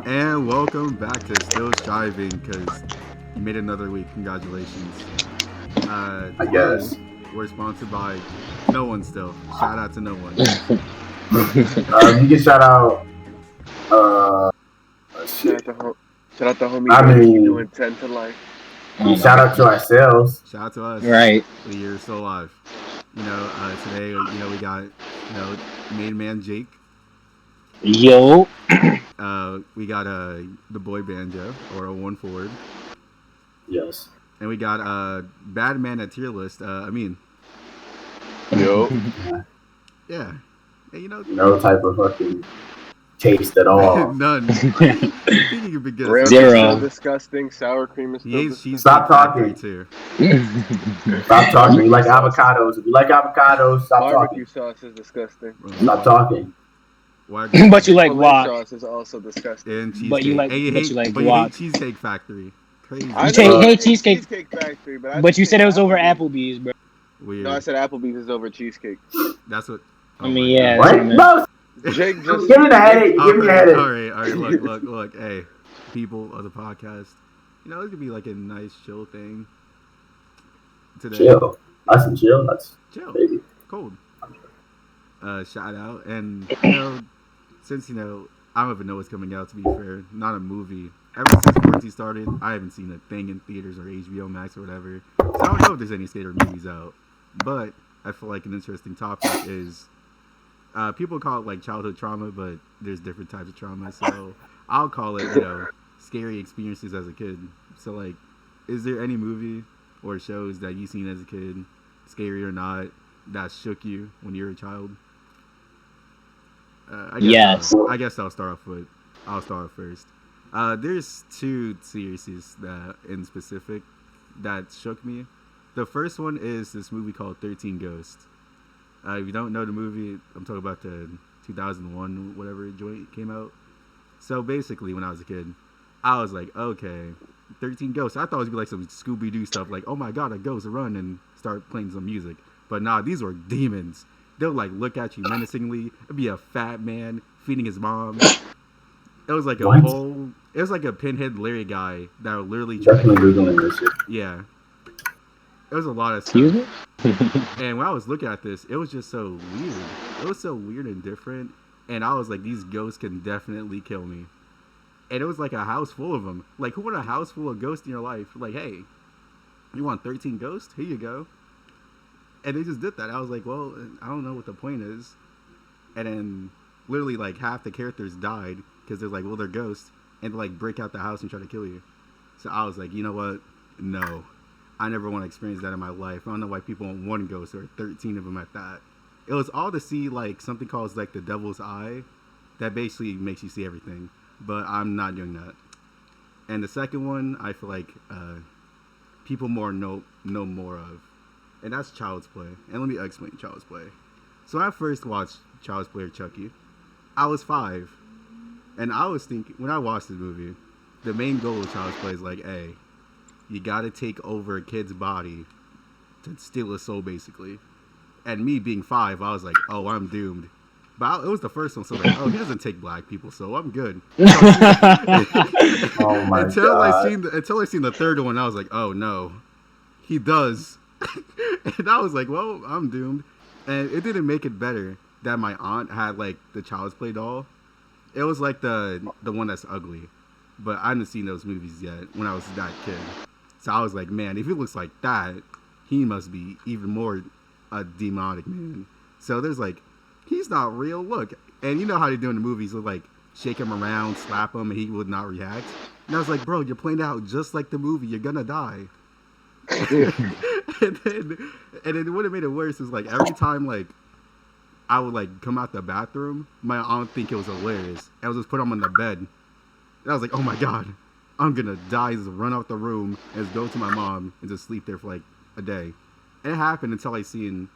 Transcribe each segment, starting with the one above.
And welcome back to Still Striving because you made another week. Congratulations. I Today, guess. we're sponsored by no one still. Shout out to no one. You can shout out. Uh, Shout shit. out to shout out to homie I Ricky mean, doing 10 to life. shout out to ourselves. Shout out to us. Right. You're still alive. Today, we got, main man Jake. Yo. We got the boy Banjo, or a one forward. Yes. And we got bad man at tier list. Yo. Yeah. No type of fucking taste at all. None. Thinking you could get Ranch is Zero. still disgusting. Sour cream is still disgusting. Stop talking. Too. Stop talking. You like avocados. If you like avocados, stop Barbecue talking. sauce is disgusting. Stop talking. But you like Chick-fil-A guac. sauce is also disgusting. And cheesecake. But you like guac. Cheesecake Factory. Crazy. I hate Cheesecake Cheesecake Factory, But you said it was over Applebee's, bro. Weird. No, I said Applebee's is over cheesecake. That's what. I mean, yeah. What? No. Jake just Give me the headache. Give me the headache. All right. Look. Hey, people of the podcast. This could be like a nice chill thing. Today. Chill. Nice and chill. That's chill. Baby. Cold. Shout out, and since I don't even know what's coming out. To be fair, not a movie. Ever since quarantine started, I haven't seen a thing in theaters or HBO Max or whatever. So I don't know if there's any skater movies out. But I feel like an interesting topic is people call it like childhood trauma, but there's different types of trauma. So I'll call it, scary experiences as a kid. So like, is there any movie or shows that you've seen as a kid, scary or not, that shook you when you were a child? Yes. I guess I'll start off first. There's two series that in specific that shook me. The first one is this movie called 13 Ghosts. If you don't know the movie, I'm talking about the 2001 whatever joint came out. So basically, when I was a kid, I was like, okay, 13 Ghosts. I thought it was gonna be like some Scooby-Doo stuff, like, oh my god, a ghost, run and start playing some music. But nah, these were demons. They'll like look at you menacingly. It'd be a fat man feeding his mom. It was like it was like a pinhead Larry guy that would literally try Definitely Googling this shit. Yeah. It was a lot of stuff. And when I was looking at this, it was just so weird. It was so weird and different. And I was like, these ghosts can definitely kill me. And it was like a house full of them. Like, who want a house full of ghosts in your life? Like, hey, you want 13 ghosts? Here you go. And they just did that. I was like, well, I don't know what the point is. And then literally like half the characters died because they're like, well, they're ghosts. And they like break out the house and try to kill you. So I was like, you know what? No. I never want to experience that in my life. I don't know why people want one ghost or 13 of them at that. It was all to see like something called like the devil's eye that basically makes you see everything. But I'm not doing that. And the second one, I feel like people know more of. And that's Child's Play. And let me explain Child's Play. So when I first watched Child's Play or Chucky, I was 5. And I was thinking, when I watched this movie, the main goal of Child's Play is like, hey, you gotta take over a kid's body to steal his soul, basically. And me being 5, I was like, oh, I'm doomed. But it was the first one, so like, oh, he doesn't take black people, so I'm good. Oh my god! Until I seen the third one, I was like, oh no, he does. And I was like, well, I'm doomed. And it didn't make it better that my aunt had like the Child's Play doll. It was like the one that's ugly, but I hadn't seen those movies yet when I was that kid. So I was like, man, if he looks like that, he must be even more a demonic man. So there's like, he's not real. Look, and you know how they do in the movies with like shake him around, slap him, and he would not react. And I was like, bro, you're playing out just like the movie. You're gonna die. and then what made it worse is like every time like I would like come out the bathroom, my aunt think it was hilarious. I was just put him on the bed. And I was like, oh my god, I'm gonna die. Just run out the room and just go to my mom and just sleep there for like a day. And it happened until I seen.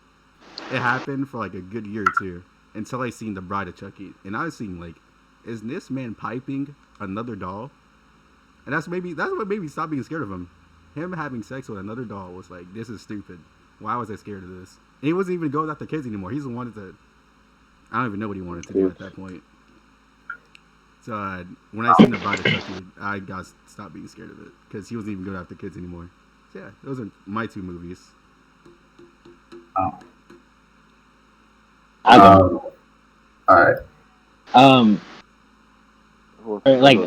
It happened for like a good year or two until I seen The Bride of Chucky, and I was seeing like, is this man piping another doll? And that's what made me stop being scared of him. Him having sex with another doll was like, this is stupid. Why was I scared of this? And he wasn't even going after kids anymore. He's the one that I don't even know what he wanted to do at that point. So when I seen the Bride of Chucky, I got stopped being scared of it because he wasn't even going after kids anymore. So yeah, those are my two movies. Oh. I go. All right. Like,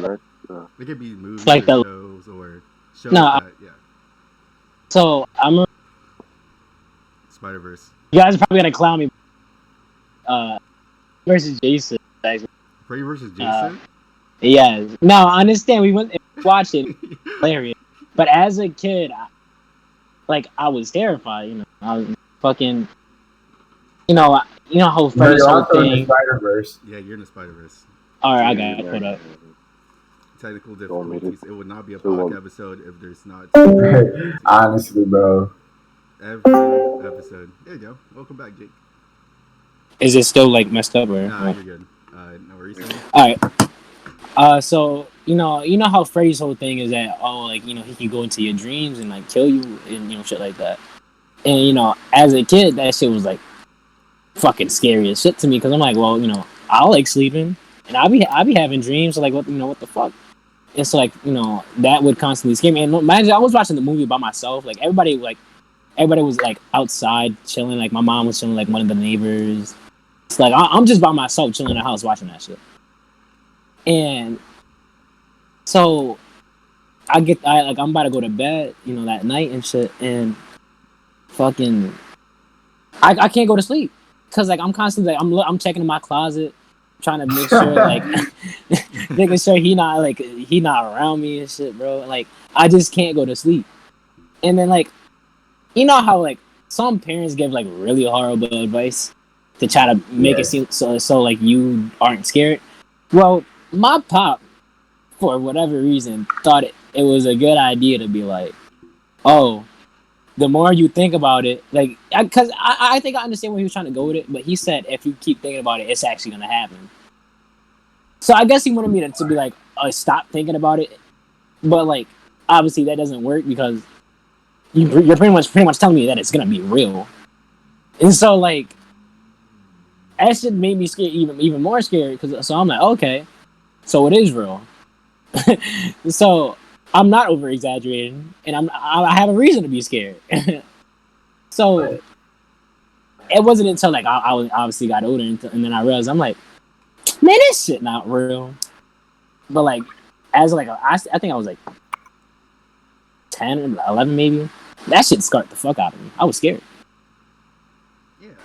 They could be movies like or the shows No, that yeah. so I'm. Spider-Verse. You guys are probably gonna clown me. Versus Jason. Freddy versus Jason. Yeah. No, I understand. We went and watched it. Hilarious. But as a kid, I was terrified. You know, I was fucking. You know how Freddy's You're whole also in the thing. Spider-Verse. Yeah, you're in the Spider-Verse. All right, I got it. Put up. Technical difficulties. It would not be a So, podcast episode if there's not. Honestly, bro. Every episode. There you go. Welcome back, Jake. Is it still like messed up or? Nah, you're good. No worries. All right. So you know how Freddy's whole thing is that he can go into your dreams and like kill you and shit like that. And as a kid, that shit was like fucking scary as shit to me because I'm like, well, I like sleeping and I be having dreams. So like, what the fuck? It's like that would constantly scare me. And imagine I was watching the movie by myself. Like everybody was like outside chilling. Like my mom was chilling, like one of the neighbors. It's like I'm just by myself chilling in the house watching that shit. And so I'm about to go to bed, that night and shit, and fucking I can't go to sleep because like I'm constantly like I'm checking in my closet, trying to make sure like making sure he not around me and shit, bro. Like I just can't go to sleep. And then like how like some parents give like really horrible advice to try to make it seem so like you aren't scared. Well, my pop, for whatever reason, thought it was a good idea to be like, oh, the more you think about it, like, because I think I understand where he was trying to go with it, but he said if you keep thinking about it, it's actually gonna happen. So I guess he wanted me to be like, stop thinking about it, but like, obviously that doesn't work because you're pretty much telling me that it's gonna be real, and so like. That shit made me scared, even more scared. So I'm like, okay, so it is real. So I'm not over exaggerating, and I have a reason to be scared. So it wasn't until like I obviously got older, and then I realized I'm like, man, this shit not real. But like, as like I think I was like 10 or 11 maybe. That shit scared the fuck out of me. I was scared.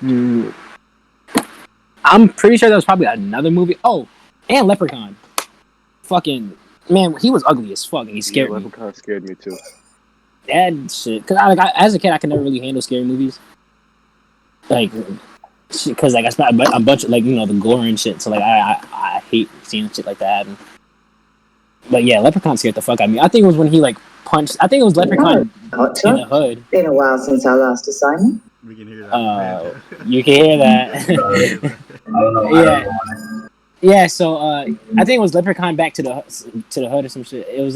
Yeah. I'm pretty sure there was probably another movie. Oh, and Leprechaun. Fucking man, he was ugly as fuck, and he scared me. Leprechaun scared me too. That shit, because as a kid, I could never really handle scary movies. Like, because like I spent a bunch of like the gore and shit. So like I hate seeing shit like that. But yeah, Leprechaun scared the fuck out of me. I think it was when he like punched. I think it was Leprechaun in the hood. Been a while since our last assignment. We can hear that. You can hear that. I don't know. Yeah. Yeah, so I think it was Leprechaun back to the hood or some shit. It was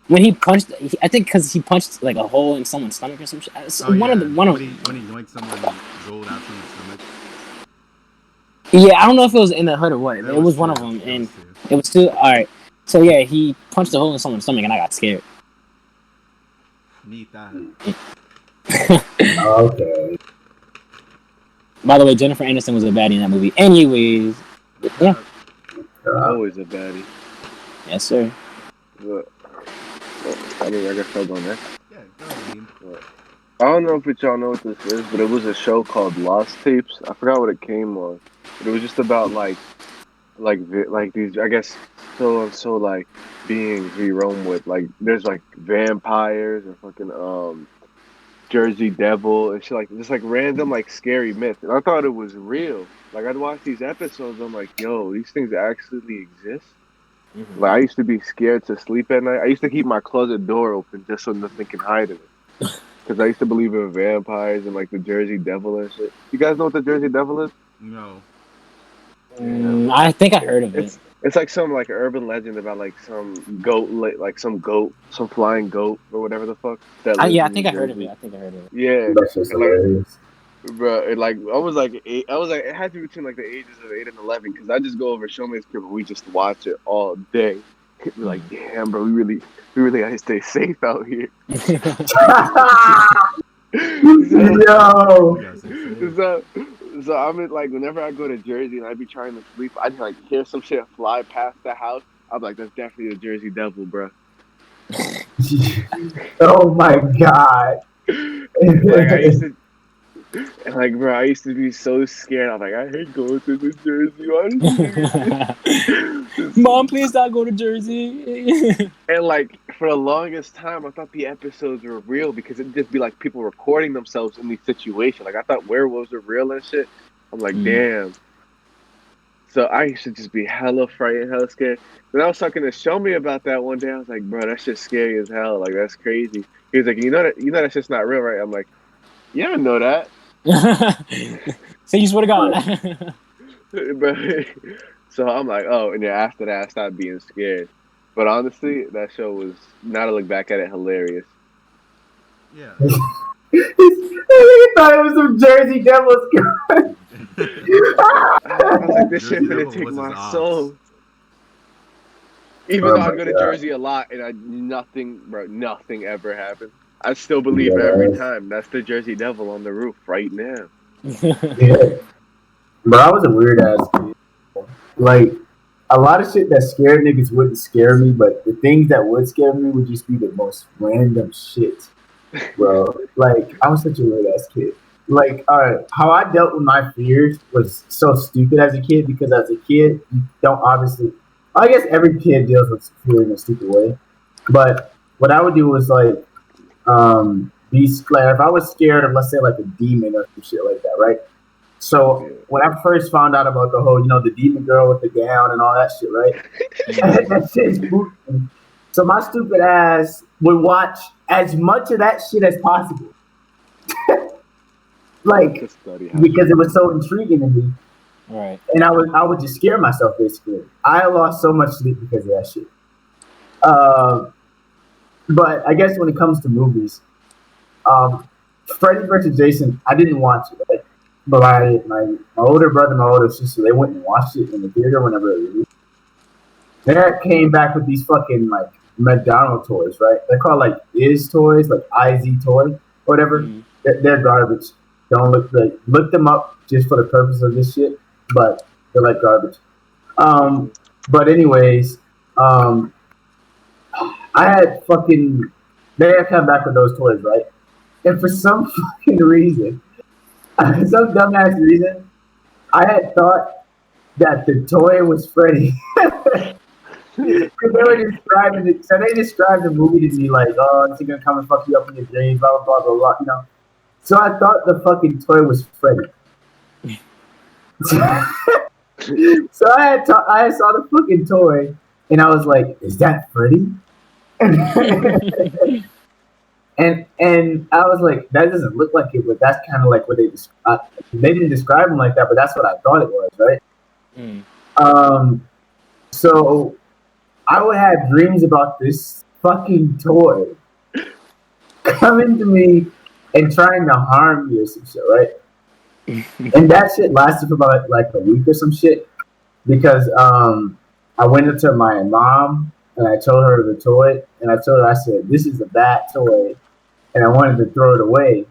when he punched. I think because he punched like a hole in someone's stomach or some shit. When he yoinked someone gold out from his stomach. Yeah, I don't know if it was in the hood or what. It was one of them, and it was two. All right, so yeah, he punched a hole in someone's stomach, and I got scared. Neat that. Okay. By the way, Jennifer Aniston was a baddie in that movie. Anyways, yeah. Always a baddie. Yes, sir. But, I guess I'll go next. Yeah, go ahead. I don't know if y'all know what this is, but it was a show called Lost Tapes. I forgot what it came on. But it was just about like these, I guess, so like beings we roam with. Like there's like vampires and fucking Jersey Devil and shit, like just like random like scary myths. And I thought it was real. Like I'd watch these episodes, I'm like, yo, these things actually exist. Mm-hmm. Like I used to be scared to sleep at night. I used to keep my closet door open just so nothing can hide in it. Because I used to believe in vampires and like the Jersey Devil and shit. You guys know what the Jersey Devil is? No. I think I heard of it. It's like some like urban legend about like some flying goat or whatever the fuck. Yeah, I think I heard of it. Yeah, That's just hilarious. bro. I was like 8. I was like it had to be between like the ages of 8 and 11 because I just go over Show Me Crib and we just watch it all day. We're like, damn, bro, we really gotta stay safe out here. Yo. So I'm in, like whenever I go to Jersey and I be trying to sleep, I like hear some shit fly past the house. I'm like, that's definitely the Jersey Devil, bro. Oh my god. Like I used to, and like bro, I used to be so scared. I'm like, I hate going to the Jersey. Why do Mom, please don't go to Jersey. And like for the longest time, I thought the episodes were real because it'd just be like people recording themselves in these situations. Like I thought werewolves were real and shit. I'm like, damn. So I used to just be hella frightened, hella scared. Then I was talking to Show Me about that one day. I was like, bro, that shit's scary as hell. Like that's crazy. He was like, you know that shit's not real, right? I'm like, yeah, I know that. So you swear to God. So I'm like, oh, and then after that, I stopped being scared. But honestly, that show was, now to look back at it, hilarious. Yeah. I thought it was some Jersey Devils. I was like, this shit Jersey finna Devil take was my his ops. soul. Even though I go to Jersey a lot and nothing ever happened. I still believe every time that's the Jersey Devil on the roof right now. Yeah. Bro, I was a weird ass kid. Like, a lot of shit that scared niggas wouldn't scare me, but the things that would scare me would just be the most random shit. Bro, like, I was such a weird ass kid. Like, how I dealt with my fears was so stupid as a kid because as a kid, you don't obviously. I guess every kid deals with fear in a stupid way. But what I would do was like, be scared. If I was scared of, let's say, like a demon or some shit like that, right? So when I first found out about the whole, the demon girl with the gown and all that shit, right? That shit spooked me. So my stupid ass would watch as much of that shit as possible. Like, because it was so intriguing to me. Right. And I would just scare myself, basically. I lost so much sleep because of that shit. But I guess when it comes to movies, Freddy vs. Jason, I didn't watch it, right? But my older brother, my older sister, they went and watched it in the theater whenever it released. They came back with these fucking, like, McDonald's toys, right? They're called, like, Iz toys, like IZ toy, whatever. Mm-hmm. They're garbage. Don't look them up just for the purpose of this shit, but they're like garbage. But anyways, I had they had come back with those toys, right? And for some fucking reason, some dumbass reason, I had thought that the toy was Freddy. Because they were describing it. So they described the movie to me like, oh, it's gonna come and fuck you up in your dreams, blah, blah, blah, blah, blah, So I thought the fucking toy was Freddy. So I saw the fucking toy, and I was like, is that Freddy? And I was like, that doesn't look like it, but that's kind of like what they described. They didn't describe him like that, but that's what I thought it was, right? So I would have dreams about this fucking toy coming to me and trying to harm me or some shit, right? And that shit lasted for about like a week or some shit because I went up to my mom and I told her the toy and I said, this is a bad toy and I wanted to throw it away.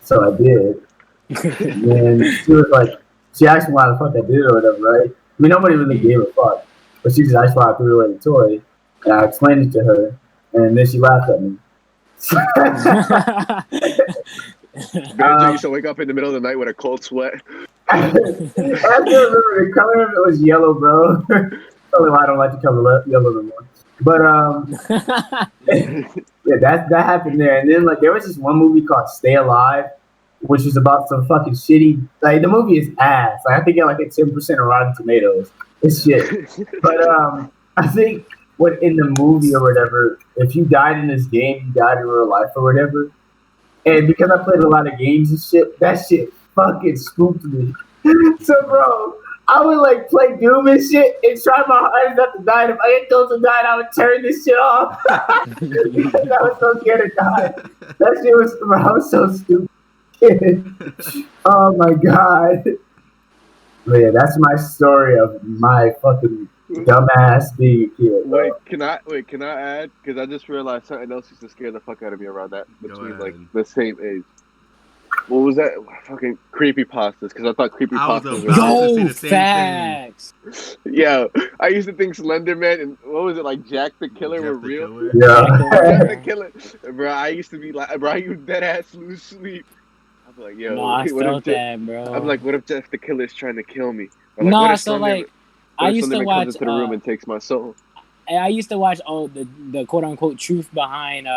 So I did. And then she was like, she asked me why the fuck I did it or whatever, right? I mean, nobody really gave a fuck. But she just asked why I threw away the toy. And I explained it to her. And then she laughed at me. Banjo used to wake up in the middle of the night with a cold sweat. I still remember the color of it was yellow, bro. Probably why I don't like the color yellow no more. But yeah, that happened there. And then like there was this one movie called Stay Alive, which was about some fucking shitty. Like the movie is ass. Like I think it had like a 10% of Rotten Tomatoes. It's shit. But I think what in the movie or whatever, if you died in this game, you died in real life or whatever. And because I played a lot of games and shit, that shit fucking spooked me. So, bro, I would like play Doom and shit and try my hardest not to die. And if I get close to dying, I would turn this shit off. I was so scared to die. That shit was, bro, I was so stupid. Oh my god. But yeah, that's my story of my fucking dumbass being a kid, bro. Can I add? Because I just realized something else used to scare the fuck out of me around that Go between like ahead. the same age. What was that? Fucking creepy pastas. Because I thought creepy I was pastas about were to say Yo, the same thing. facts. Yeah, I used to think Slenderman and what was it like Jack the Killer were Jeff the real. Killer. Jack Yeah. the Killer, bro. I used to be like, bro, you dead ass lose sleep. I'm like, No, yo, I what if felt that, I'm bro. like, what if Jeff the Killer's trying to kill me? Or like, No, so like I What if used to Slenderman comes watch into the room and takes my soul? I used to watch all the quote unquote truth behind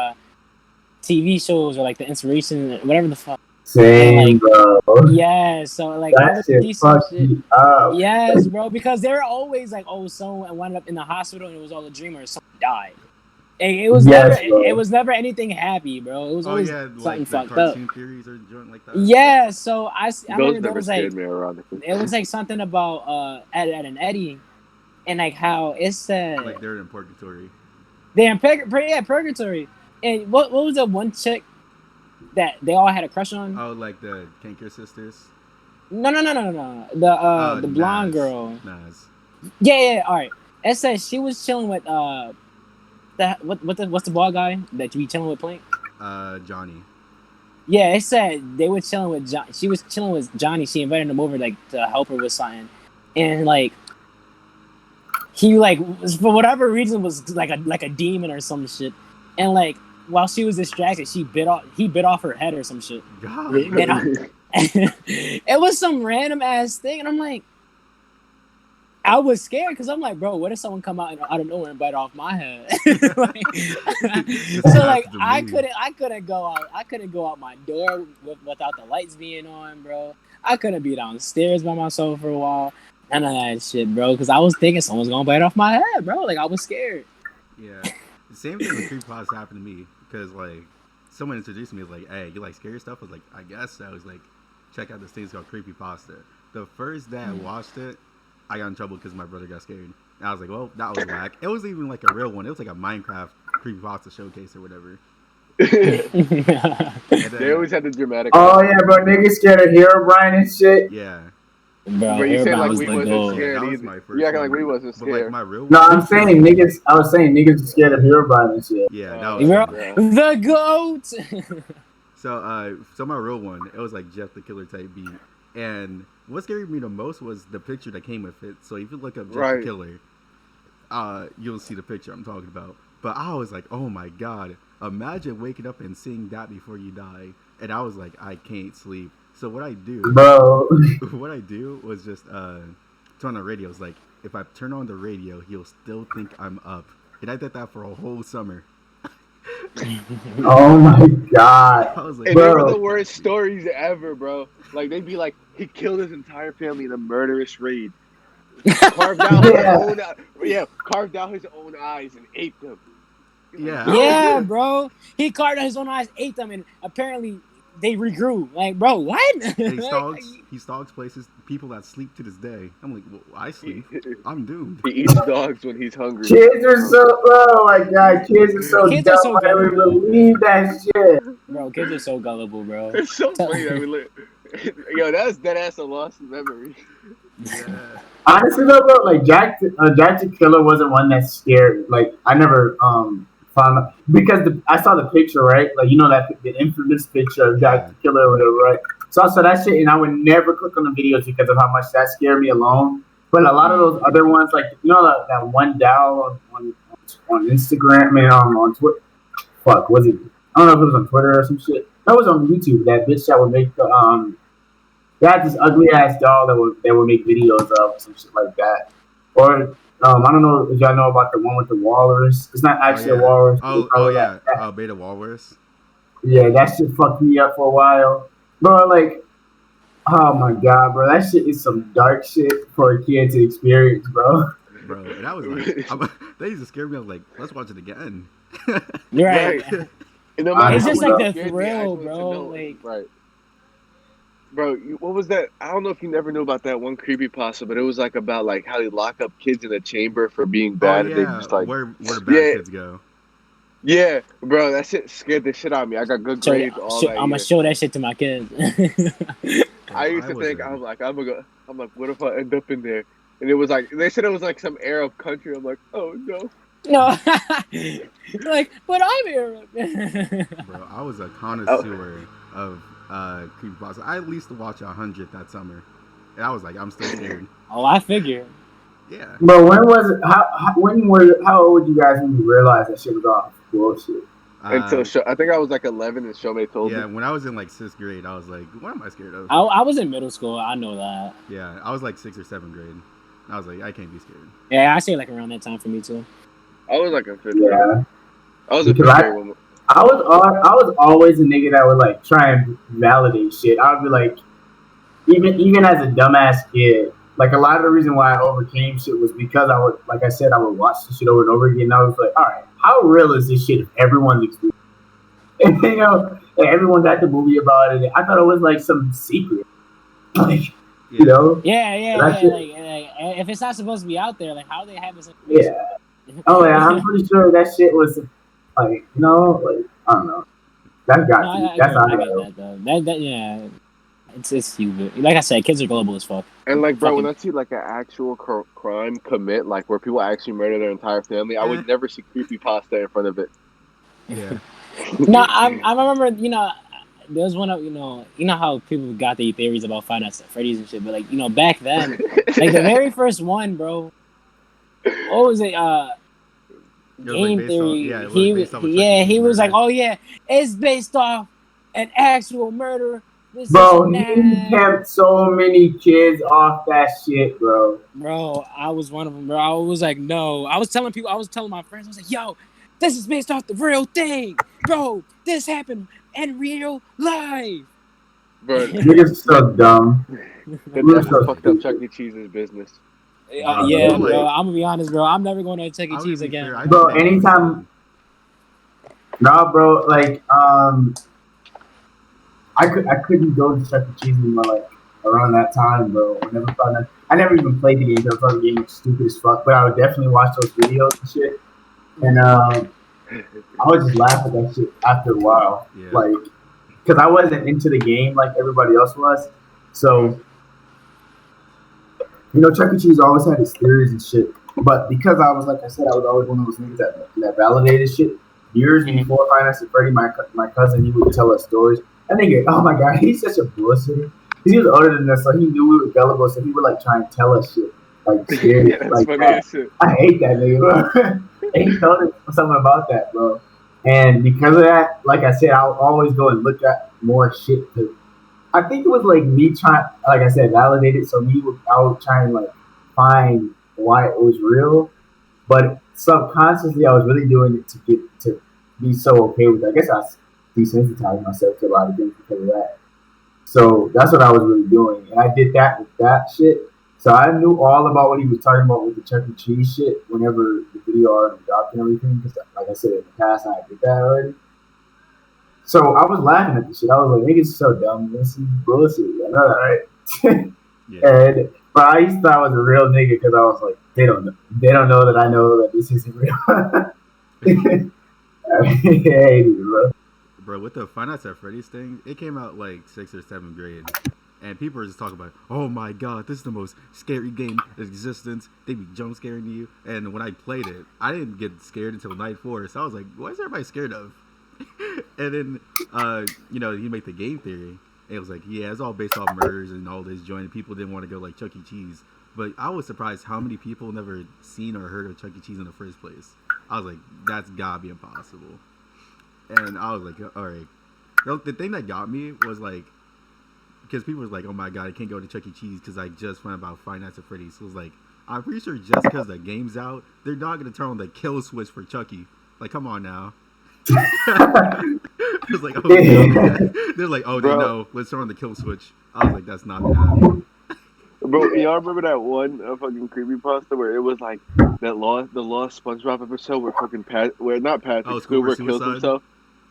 TV shows or like the inspiration, whatever the fuck. And Same, like, bro. yeah, so like I That would shit see some fucked shit. me up. Yes, bro, because they were always like, oh, someone wound up in the hospital and it was all a dream or someone died. And Yes, bro. it was never anything happy, bro. It was Oh always yeah, something like the fucked up. cartoon theories or joint like that. Yeah, so I Those remember there never was like scared me, ironically. it was like something about at an Eddie and like how it said Like they're in purgatory. they're in purgatory. And what was the one chick that they all had a crush on? Oh, like the Kanker sisters. No. The blonde Nas. girl. Nas. Yeah. All right. It says she was chilling with what's the bald guy that you be chilling with Plank? Johnny. Yeah, it said they were chilling with John. She was chilling with Johnny. She invited him over like to help her with something, and like he like for whatever reason was like a demon or some shit, and like while she was distracted, he bit off her head or some shit. God. And it was some random ass thing, and I'm like, I was scared because I'm like, bro, what if someone come out of nowhere and bite off my head? Like, so like I couldn't go out my door without the lights being on, bro. I couldn't be downstairs by myself for a while. None of that shit, bro. Because I was thinking someone's gonna bite off my head, bro. Like I was scared. Yeah. The same thing with creepypasta happened to me because like someone introduced me as like, hey, you like scary stuff? I was like, I guess so. I was like, check out this thing called creepypasta. The first day I watched it, I got in trouble because my brother got scared. And I was like, well, that was whack. It wasn't even like a real one. It was like a Minecraft creepypasta showcase or whatever. They always had the dramatic. Oh yeah, bro. Niggas scared of Herobrine and shit. Yeah. Bro, But you said everybody like was we the wasn't goal. scared That was either. my first You acting one. like we wasn't But like scared. my real No, one. I'm saying niggas. I was saying niggas are scared of Herobrine and shit. Yeah, that Oh, was Bro, yeah. the goat. So my real one, it was like Jeff the Killer type beat. And what scared me the most was the picture that came with it. So if you look up Jeff Right. the Killer, you'll see the picture I'm talking about. But I was like, oh my god, imagine waking up and seeing that before you die. And I was like, I can't sleep. So what I do, Bro. what I do was just turn on the radio. It's like if I turn on the radio, he'll still think I'm up. And I did that for a whole summer. Oh my god. I was like, And they Bro. were the worst stories ever, bro. Like they'd be like, he killed his entire family in a murderous raid. Carved out carved out his own eyes and ate them. Yeah. Yeah, bro. He carved out his own eyes, ate them, and apparently they regrew. Like, bro, what? And he stalks places, people that sleep to this day. I'm like, well, I sleep. I'm doomed. He eats dogs when he's hungry. Kids are so. Oh my god. Kids are so Kids are dumb. so I don't even gullible. believe that shit. Bro, kids are so gullible, bro. It's so funny that we live. Yo, that's dead ass a lost memory. Yeah. Honestly though, bro, like Jack the Killer wasn't one that scared. Like I never found out because I saw the picture, right? Like you know that the infamous picture of Jack the Killer or whatever, right? So I saw that shit and I would never click on the videos because of how much that scared me alone. But a lot of those other ones, like you know that one Dow on Instagram, I mean on Twitter. Fuck, was it? I don't know if it was on Twitter or some shit. That was on YouTube. That bitch that would make the they had this ugly ass doll that would make videos of some shit like that. Or I don't know if y'all know about the one with the walrus. It's not actually a walrus. Oh yeah. Beta Walrus. Yeah, that shit fucked me up for a while. Bro, like, oh my god, bro. That shit is some dark shit for a kid to experience, bro. Bro, and I was like, they used to scare me. I was like, let's watch it again. Right. And no matter It's how just much like it the scared me, I thrill, just wanted to bro, know. like- Right. Bro, what was that? I don't know if you never knew about that one creepypasta, but it was like about like how they lock up kids in a chamber for being bad, Oh and they yeah, just like where the bad Yeah. kids go. Yeah, bro, that shit scared the shit out of me. I got good So grades all that I'm gonna year. show that shit to my kids. Bro, I used to think I was like, I'm like, what if I end up in there? And it was like they said it was like some Arab country. I'm like, oh no. No, like, but I'm Arab. bro, I was a Oh, connoisseur of creepypasta. I at least watched 100 that summer, and I was like, I'm still scared. Oh, I figure. Yeah. But when was it? How old were you guys when you realized that shit was off bullshit? until Uh, I think I was like 11 and Shomei told yeah. me. When I was in like 6th grade, I was like, what am I scared of? I was in middle school. I know that. Yeah, I was like 6th or 7th grade. I was like, I can't be scared. Yeah, I say like around that time for me too. I was like in fifth grade. Yeah, I was in because fifth grade when I was always a nigga that would like try and validate shit. I would be like, even as a dumbass kid, like a lot of the reason why I overcame shit was because I would, like I said, I would watch the shit over and over again. And I was like, all right, how real is this shit if everyone's experiencing? And and everyone got the movie about it. I thought it was like some secret, like Yeah. Yeah. That's it. Like, if it's not supposed to be out there, like how they have this information? Yeah. Oh yeah, I'm pretty sure that shit was like, like I don't know. That's got No, to. I That's get, how I I get know. that though. That yeah, it's stupid. Like I said, kids are global as fuck. and like bro, when Fucking I see like an actual crime commit, like where people actually murder their entire family, I would never see creepypasta in front of it. Yeah. no, I remember there was one of how people got the theories about Five Nights at Freddy's and shit, but like back then, like the very first one, bro. What was it? It was like Game based theory. off. Yeah, it was based off. Of Chuck E. Cheese He was like, murder. oh yeah, it's based off an actual murder. This Bro, and he that. kept so many kids off that shit, bro. Bro, I was one of them, bro. I was like, no. I was telling my friends, I was like, yo, this is based off the real thing. Bro, this happened in real life. Bro, Niggas so dumb. that We're definitely so fucked up stupid. Chuck E. Cheese's business. Yeah, I'm bro. like- I'm gonna be honest, bro. I'm never going to Chuck E. I'm Cheese gonna be again. fair, I Bro, think that was anytime- good. Nah, bro, like I couldn't go to Chuck E. Cheese anymore like around that time, bro. I never even played the game because I thought the game was stupid as fuck. But I would definitely watch those videos and shit. And I would just laugh at that shit after a while. Yeah. Like, because I wasn't into the game like everybody else was. So, Chuck E. Cheese always had his theories and shit. But because I was, like I said, I was always one of those niggas that validated shit. Years before Five Nights at Freddy, my cousin, he would tell us stories. That nigga, oh my god, he's such a bullshitter. He was older than us, so he knew we were gullible, so he would like try and tell us shit. Like scary. Yeah, that's like funny that. as shit. I hate that nigga, bro. And he told us something about that, bro. And because of that, like I said, I'll always go and look at more shit. I think it was like me trying, like I said, validate it. So I would try and like find why it was real, but subconsciously I was really doing it to be so okay with it. I guess I desensitized myself to a lot of things because of that. So that's what I was really doing, and I did that with that shit. So I knew all about what he was talking about with the Chuck E. Cheese shit whenever the video already dropped and everything. Because, like I said in the past, I did that already. So I was laughing at the shit. I was like, "Niggas so dumb. This is bullshit." I know that, right? Yeah. But I used to thought I was a real nigga because I was like, they don't know that I know that this isn't real. I hated it, bro. Bro, with the Five Nights at Freddy's thing, it came out like 6th or 7th grade. And people were just talking about, oh my god, this is the most scary game in existence. They be jump scaring you. And when I played it, I didn't get scared until night 4. So I was like, what is everybody scared of? And then, he made the game theory. And it was like, yeah, it's all based off murders and all this joint. People didn't want to go like Chuck E. Cheese. But I was surprised how many people never seen or heard of Chuck E. Cheese in the first place. I was like, that's gotta be impossible. And I was like, all right. The thing that got me was like, because people was like, oh my god, I can't go to Chuck E. Cheese because I just found about Five Nights at Freddy's. So it was like, I'm pretty sure just because the game's out, they're not going to turn on the kill switch for Chucky. Like, come on now. It was like, oh, no. They're like, oh, Bro. no, let's turn on the kill switch. I was like, that's not going to happen. Bro, y'all remember that one fucking creepypasta where it was like the lost SpongeBob episode where fucking not Patrick, Oh, Squidward Squidward kills suicide? himself?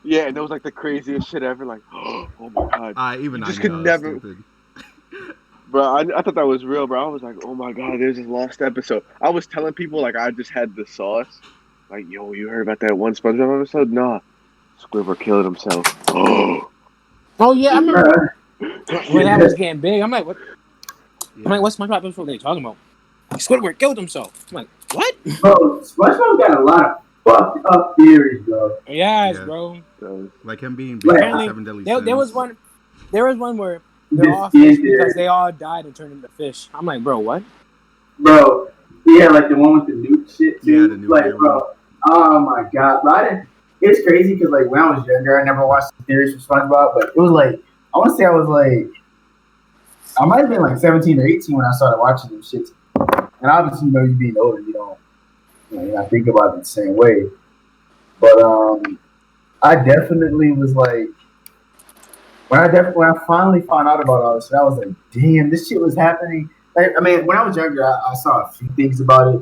Yeah, and it was like the craziest shit ever. Like, oh my god, Even You I just knew could that was never- stupid. bro! I thought that was real, bro. I was like, oh my god, there's this lost episode. I was telling people like I just had the sauce, like, yo, you heard about that one SpongeBob episode? Nah, Squidward killed himself. Oh, Oh yeah, I remember Bruh. when that was getting big. I'm like, what? Yeah. I'm like, what's SpongeBob episode they talking about? Squidward killed himself. I'm like, what? Bro, SpongeBob got a lot of fucked up theories, bro. Yes, Yeah. bro. Like him being Like, big Apparently, Seven Deadly there Sins. was one. There was one where they're This all fish is there. because they all died and turned into fish. I'm like, bro, what? Bro, yeah, like the one with the nuke shit too. Yeah, the nuclear like, bro, oh my god, bro, I didn't. It's crazy because like when I was younger, I never watched the theories for SpongeBob, but it was like I want to say I was like I might have been like 17 or 18 when I started watching them shits. And obviously, you know, you being older, you're not thinking about it the same way. But I definitely was like, when I finally found out about all this shit, I was like, damn, this shit was happening. Like, I mean, when I was younger, I saw a few things about it,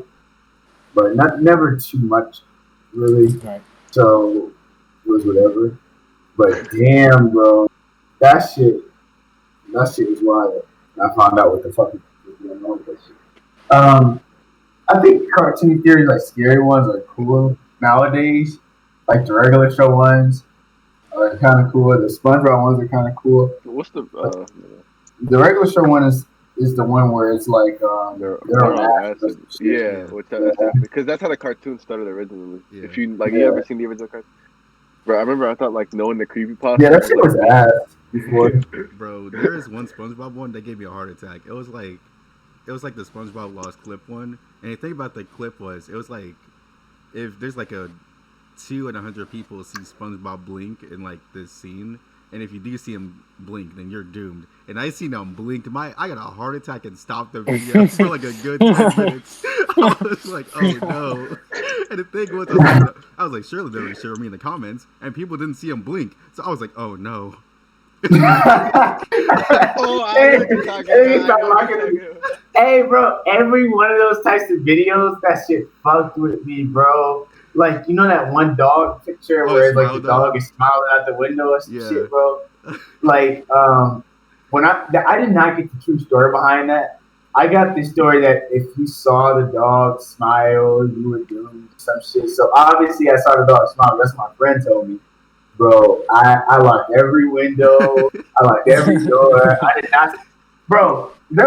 but never too much, really. Right. So it was whatever. But damn, bro, that shit was wild. And I found out what the fuck was going on with that shit. I think cartoon theories, like scary ones, are cool nowadays. Like the regular show ones are kind of cool. The SpongeBob ones are kind of cool. what's the? The regular show one is the one where it's like They're on on acid. acid. Yeah, which that's because that's how the cartoon started originally. Yeah. If you like, you ever seen the original cartoon? Bro, I remember I thought like knowing the creepypasta. Yeah, that shit was ass before. Bro, there is one SpongeBob one that gave me a heart attack. It was like the SpongeBob Lost clip one, and the thing about the clip was it was like if there's like a 2 in 100 people see SpongeBob blink in like this scene, and if you do see him blink, then you're doomed. And I seen him blink. I got a heart attack and stopped the video for like a good 10 minutes. I was like, oh no. And the thing was, I was like, surely they're gonna share me in the comments, and people didn't see him blink. So I was like, oh no. Hey, bro, every one of those types of videos, that shit fucked with me, bro. Like, you know that one dog picture where like the dog is smiling out the window or some shit, bro? Like, when I did not get the true story behind that. I got the story that if you saw the dog smile, you were doomed or some shit. So obviously I saw the dog smile. That's what my friend told me. Bro, I locked every window. I locked every door. I did not. Bro, I'm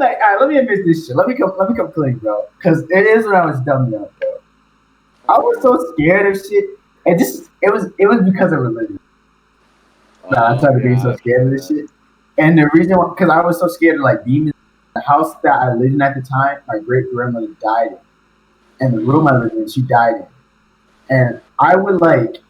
like, all right, let me admit this shit. Let me come clean, bro. Because it is when I was dumb young, bro. I was so scared of shit. And it was because of religion. I started being so scared of this shit. And the reason why, because I was so scared of like demons. The house that I lived in at the time, my great grandmother died in. And the room I lived in, she died in. And I would like,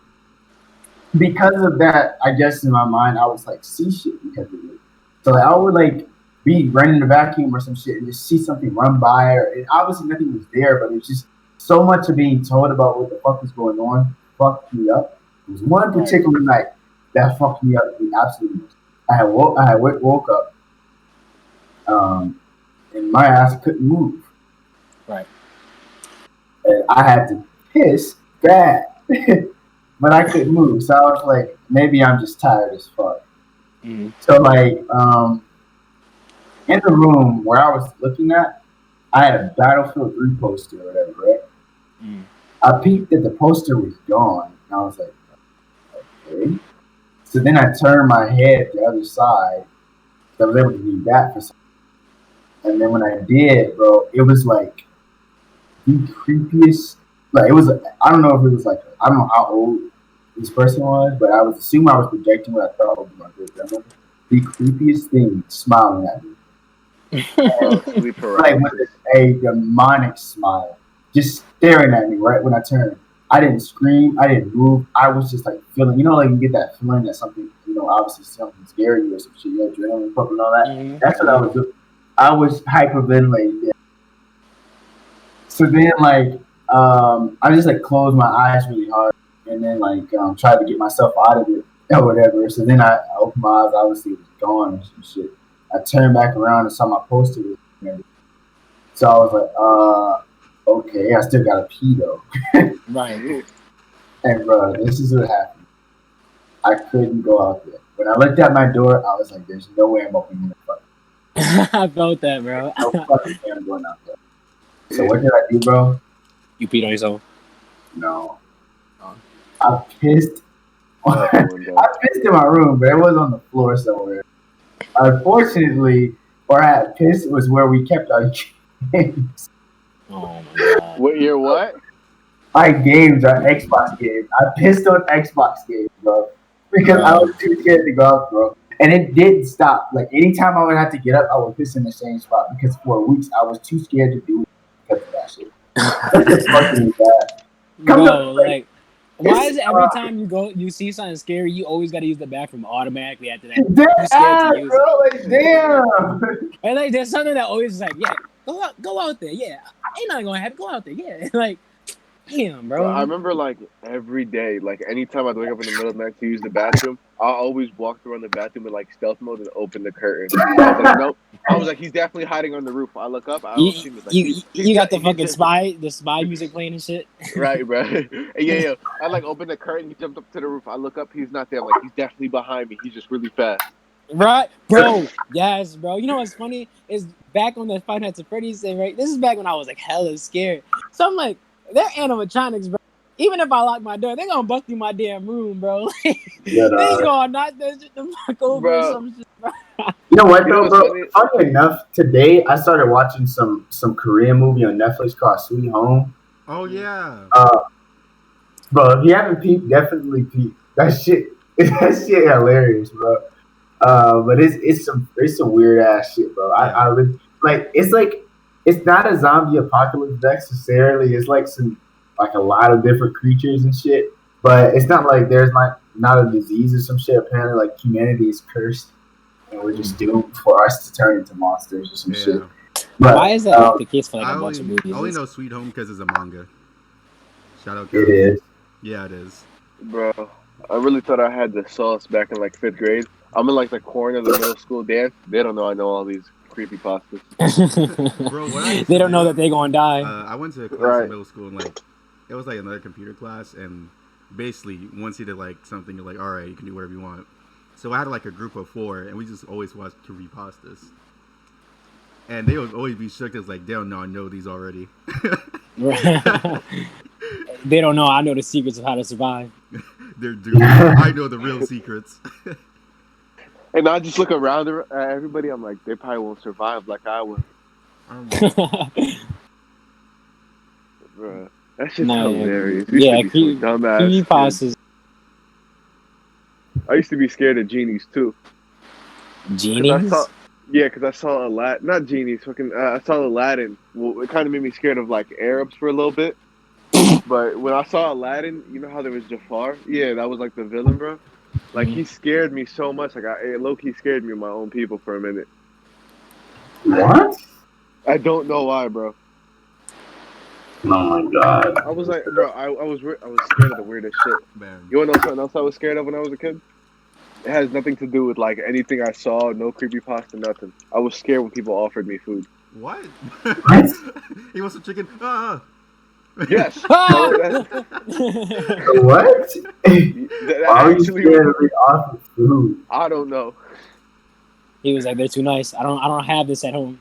because of that, I guess in my mind, I was like, see shit because of it. So like, I would like be running the vacuum or some shit and just see something run by, and obviously nothing was there, but it was just so much of being told about what the fuck was going on fucked me up. There was one particular night that fucked me up the absolute most. I woke up, and my ass couldn't move. Right. And I had to piss bad. But I couldn't move, so I was like, maybe I'm just tired as fuck. Mm-hmm. So like, in the room where I was looking at, I had a Battlefield 3 poster or whatever, right? Mm-hmm. I peeped that the poster was gone, and I was like, okay. So then I turned my head the other side, so I was able to do that for some. And then when I did, bro, it was like the creepiest. Like it was, I don't know if it was like, I don't know how old this person was, but I was assuming I was projecting what I thought would be my great grandmother. The creepiest thing smiling at me. Like with a demonic smile. Just staring at me right when I turned. I didn't scream, I didn't move. I was just like feeling, like you get that feeling that something, obviously something scary or some shit, adrenaline pumping and all that. Mm-hmm. That's what I was doing. I was hyperventilating. Yeah. So then like, I just like closed my eyes really hard and then like tried to get myself out of it or whatever. So then I opened my eyes, obviously it was gone and some shit. I turned back around and saw my poster. So I was like, okay, I still gotta pee though. Right. And bro, this is what happened. I couldn't go out there. When I looked at my door, I was like, there's no way I'm opening the fuck. I felt that, bro. No fucking way I'm going out there. So what did I do, bro? You peed on yourself. No. Oh. I pissed. Out the window. I pissed in my room, but it was on the floor somewhere. Unfortunately, where I had pissed was where we kept our games. Oh my god. What year? What? My games are Xbox games. I pissed on Xbox games, bro, because I was too scared to go out, bro. And it didn't stop. Like anytime I would have to get up, I would piss in the same spot because for weeks I was too scared to do it because of that shit. That's fucking bad. Come Bro, to like, why is it every time you see something scary, you always gotta use the bathroom automatically after that? dead You're scared to ass, use bro. it. Like damn. And like, there's something that always is like, yeah, go out there, yeah, ain't nothing gonna happen, go out there, yeah. Like, damn, Bro, I bro. remember like every day, like anytime I'd wake up in the middle of the night to use the bathroom, I always walked around the bathroom in like stealth mode and open the curtain. I was like, nope. I was like, he's definitely hiding on the roof. I look up, I don't see him. It's like, You got the fucking spy music playing and shit. Right, bro. Yeah. I like open the curtain, he jumped up to the roof. I look up, he's not there. I'm like, he's definitely behind me. He's just really fast. Right, bro. Yes, bro. You know what's funny is back on the Five Nights at Freddy's thing, right? This is back when I was like hella scared. So I'm like, they're animatronics, bro. Even if I lock my door, they're gonna bust through my damn room, bro. They gonna knock that shit the fuck over Bro. or some shit, bro. You know what, You know though, what's bro? Funny enough, today I started watching some Korean movie on Netflix called Sweet Home. Oh yeah. Bro, if you haven't peeped, definitely peep. That shit hilarious, bro. But it's some weird ass shit, bro. I would like it's not a zombie apocalypse necessarily. It's like a lot of different creatures and shit. But it's not like there's not a disease or some shit. Apparently, like humanity is cursed, and we're just doomed for us to turn into monsters or some shit. But, why is that the case for like a bunch of movies? I only know Sweet Home because it's a manga. Shout out. It is. Yeah, it is. Bro, I really thought I had the sauce back in like 5th grade. I'm in like the corner of the middle school dance. They don't know I know all these creepypastas. Bro, what They don't know that they're gonna die. I went to a class in middle school and like it was like another computer class, and basically once you did like something, you're like, all right, you can do whatever you want. So I had like a group of 4, and we just always watched creepypastas. And they would always be shook as like, they don't know I know these already. They don't know I know the secrets of how to survive. They're doomed. I know the real secrets. And I just look around at everybody. I'm like, they probably won't survive like I would. Bro, that shit's hilarious. Yeah, creepypastas. I used to be scared of genies too. Genies? Because I saw Aladdin. Not genies. I saw Aladdin. Well, it kind of made me scared of like Arabs for a little bit. But when I saw Aladdin, you know how there was Jafar? Yeah, that was like the villain, bro. Like he scared me so much. Like it low-key scared me of my own people for a minute. What? I don't know why, bro. Oh my god. I was like, bro, I was scared of the weirdest shit. Man. You wanna know something else I was scared of when I was a kid? It has nothing to do with like anything I saw, no creepypasta, nothing. I was scared when people offered me food. What? What? He wants some chicken. Yes. What? That Why are you actually scared of being offered food? I don't know. He was like, they're too nice. I don't have this at home.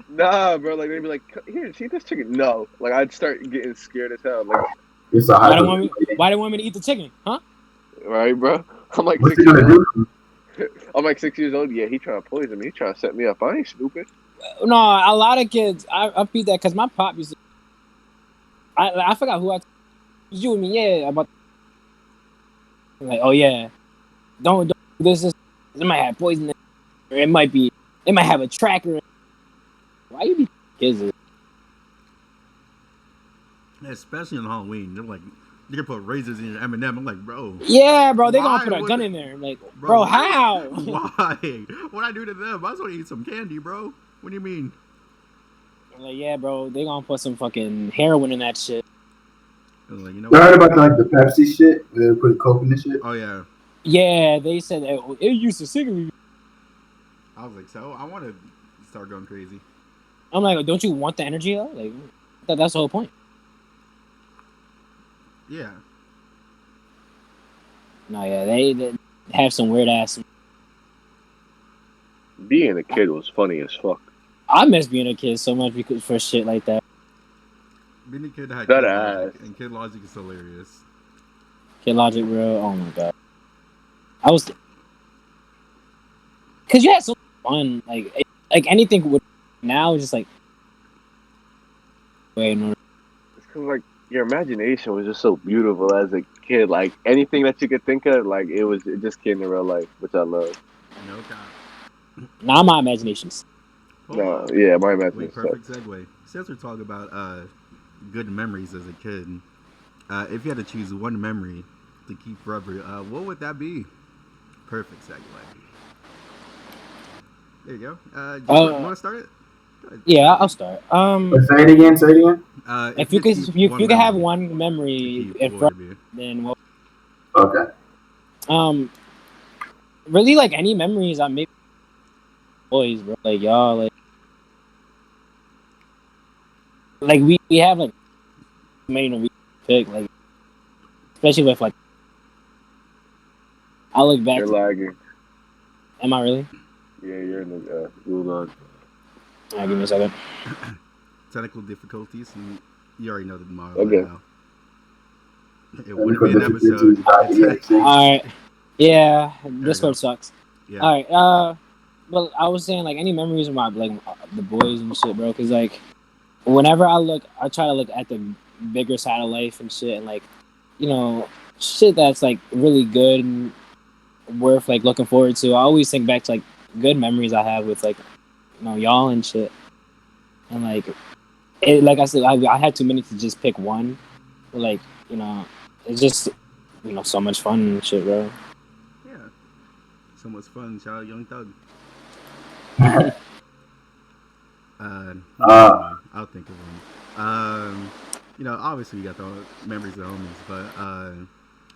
Nah, bro. Like they'd be like, here, see this chicken? No. Like I'd start getting scared as hell. Like, why do you want me to eat the chicken? Huh? Right, bro. I'm like What's 6 he gonna years do? old. I'm like 6 years old. Yeah, he trying to poison me. He trying to set me up. I ain't stupid. No, a lot of kids. I feed that because my pop used to. I forgot who you with me. Yeah, about. Like, oh yeah, don't do this. It might have poison. Or it might have a tracker. Why you be kids? Especially on Halloween, they're like, you can put razors in your M&M. I'm like, bro. Yeah, bro, they gonna put a gun in there. I'm like, bro, how? Why? What I do to them? I just want to eat some candy, bro. What do you mean? I'm like, yeah, bro, they gonna put some fucking heroin in that shit. Like, you know You heard about like the Pepsi shit? They put coke in this shit? Oh yeah. Yeah, they said that it used to cigarette. I was like, so I want to start going crazy. I'm like, don't you want the energy though? Like, that's the whole point. Yeah. No, yeah, they have some weird ass. Being a kid was funny as fuck. I miss being a kid so much because for shit like that. Being a kid had That Kid ass. Logic, and Kid Logic is hilarious. Kid Logic, bro. Oh my god. I was, cause you had so much fun. Like anything would now it's just like, wait, no. It's 'cause, like, your imagination was just so beautiful as a kid. Like anything that you could think of, like it just came to real life, which I love. No cap. Now my imagination's. Hold No, on. yeah, my Wait, imagination perfect sucks. segue. Since we're talking about good memories as a kid, if you had to choose one memory to keep forever, what would that be? Perfect segue. There you go. You want to start it? Go ahead. Yeah, I'll start. Say it again. Say it again. If you could, keep if you one could have memory one to memory keep, in what would front, it be? then what? Okay. Really like any memories I make with boys, bro. Like y'all, like we have like many to pick, like especially with like I look back. You're lagging. Am I really? Yeah, you're in the Google on. Alright, give me a second. Technical difficulties. You already know the model Okay. by now. It wouldn't be an episode. Alright. Yeah, you Discord go. sucks. Yeah. Alright, well, I was saying like any memories of my like the boys and shit, bro. Cause like whenever I try to look at the bigger side of life and shit, and like you know shit that's like really good and worth like looking forward to. I always think back to like good memories I have with like y'all and shit, and like like I said, I had too many to just pick one, but like it's just so much fun and shit, bro. Yeah. So much fun. Shout out Young Thug. I'll think of one. Obviously you got the memories of homies, but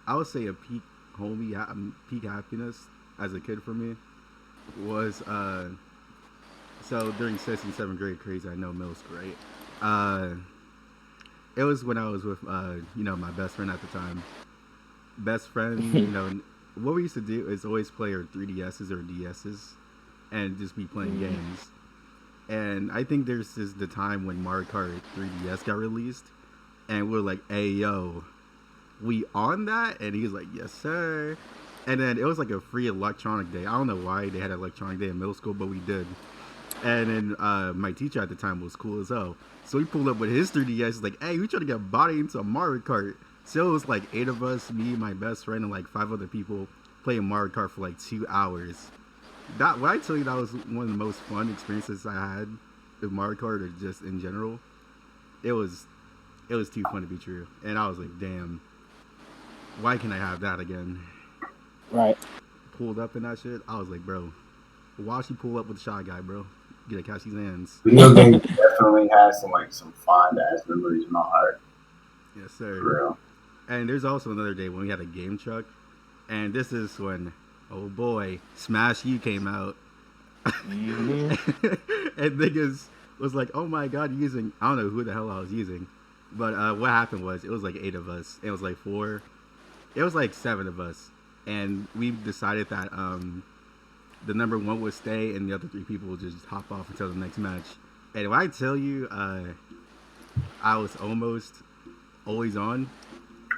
I would say a peak peak happiness as a kid for me was so during 6th and 7th grade, crazy. I know middle school, right? It was when I was with my best friend at the time. Best friend, what we used to do is always play our 3DSs or DSs and just be playing games. And I think there's the time when Mario Kart 3DS got released, and we're like, "Hey, yo, we on that?" And he's like, "Yes, sir." And then it was like a free electronic day. I don't know why they had an electronic day in middle school, but we did. And then my teacher at the time was cool as hell. So he pulled up with his 3DS. He's like, "Hey, we trying to get body into a Mario Kart." So it was like 8 of us, me, my best friend, and like 5 other people playing Mario Kart for like 2 hours. When I tell you that was one of the most fun experiences I had with Mario Kart or just in general, it was too fun to be true. And I was like, damn, why can't I have that again? Right. Pulled up in that shit. I was like, bro, why should pull up with the Shy Guy, bro? Get a catch these hands. Video games definitely has some fond ass memories in my heart. Yes, sir. For real. And there's also another day when we had a game truck, and this is when, oh boy, Smash U came out. And niggas was like, oh my god, using, I don't know who the hell I was using, but what happened was it was like 8 of us. It was like 4. It was like 7 of us, and we decided that the number 1 would stay, and the other 3 people would just hop off until the next match. And when I tell you, I was almost always on.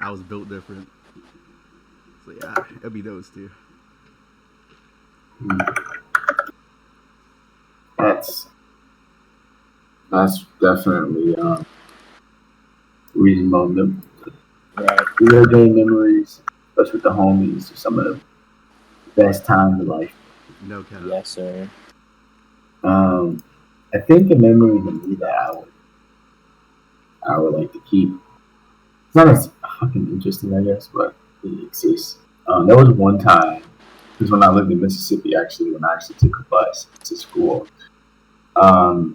I was built different. So yeah, it'll be those 2. That's definitely reasonable. Right. Video game memories, especially with the homies, are some of the best times of life. No cap. Yes, sir. I think a memory to me that I would like to keep. It's not as fucking interesting, I guess, but it exists. There was one time, because when I lived in Mississippi, actually, when I actually took a bus to school, I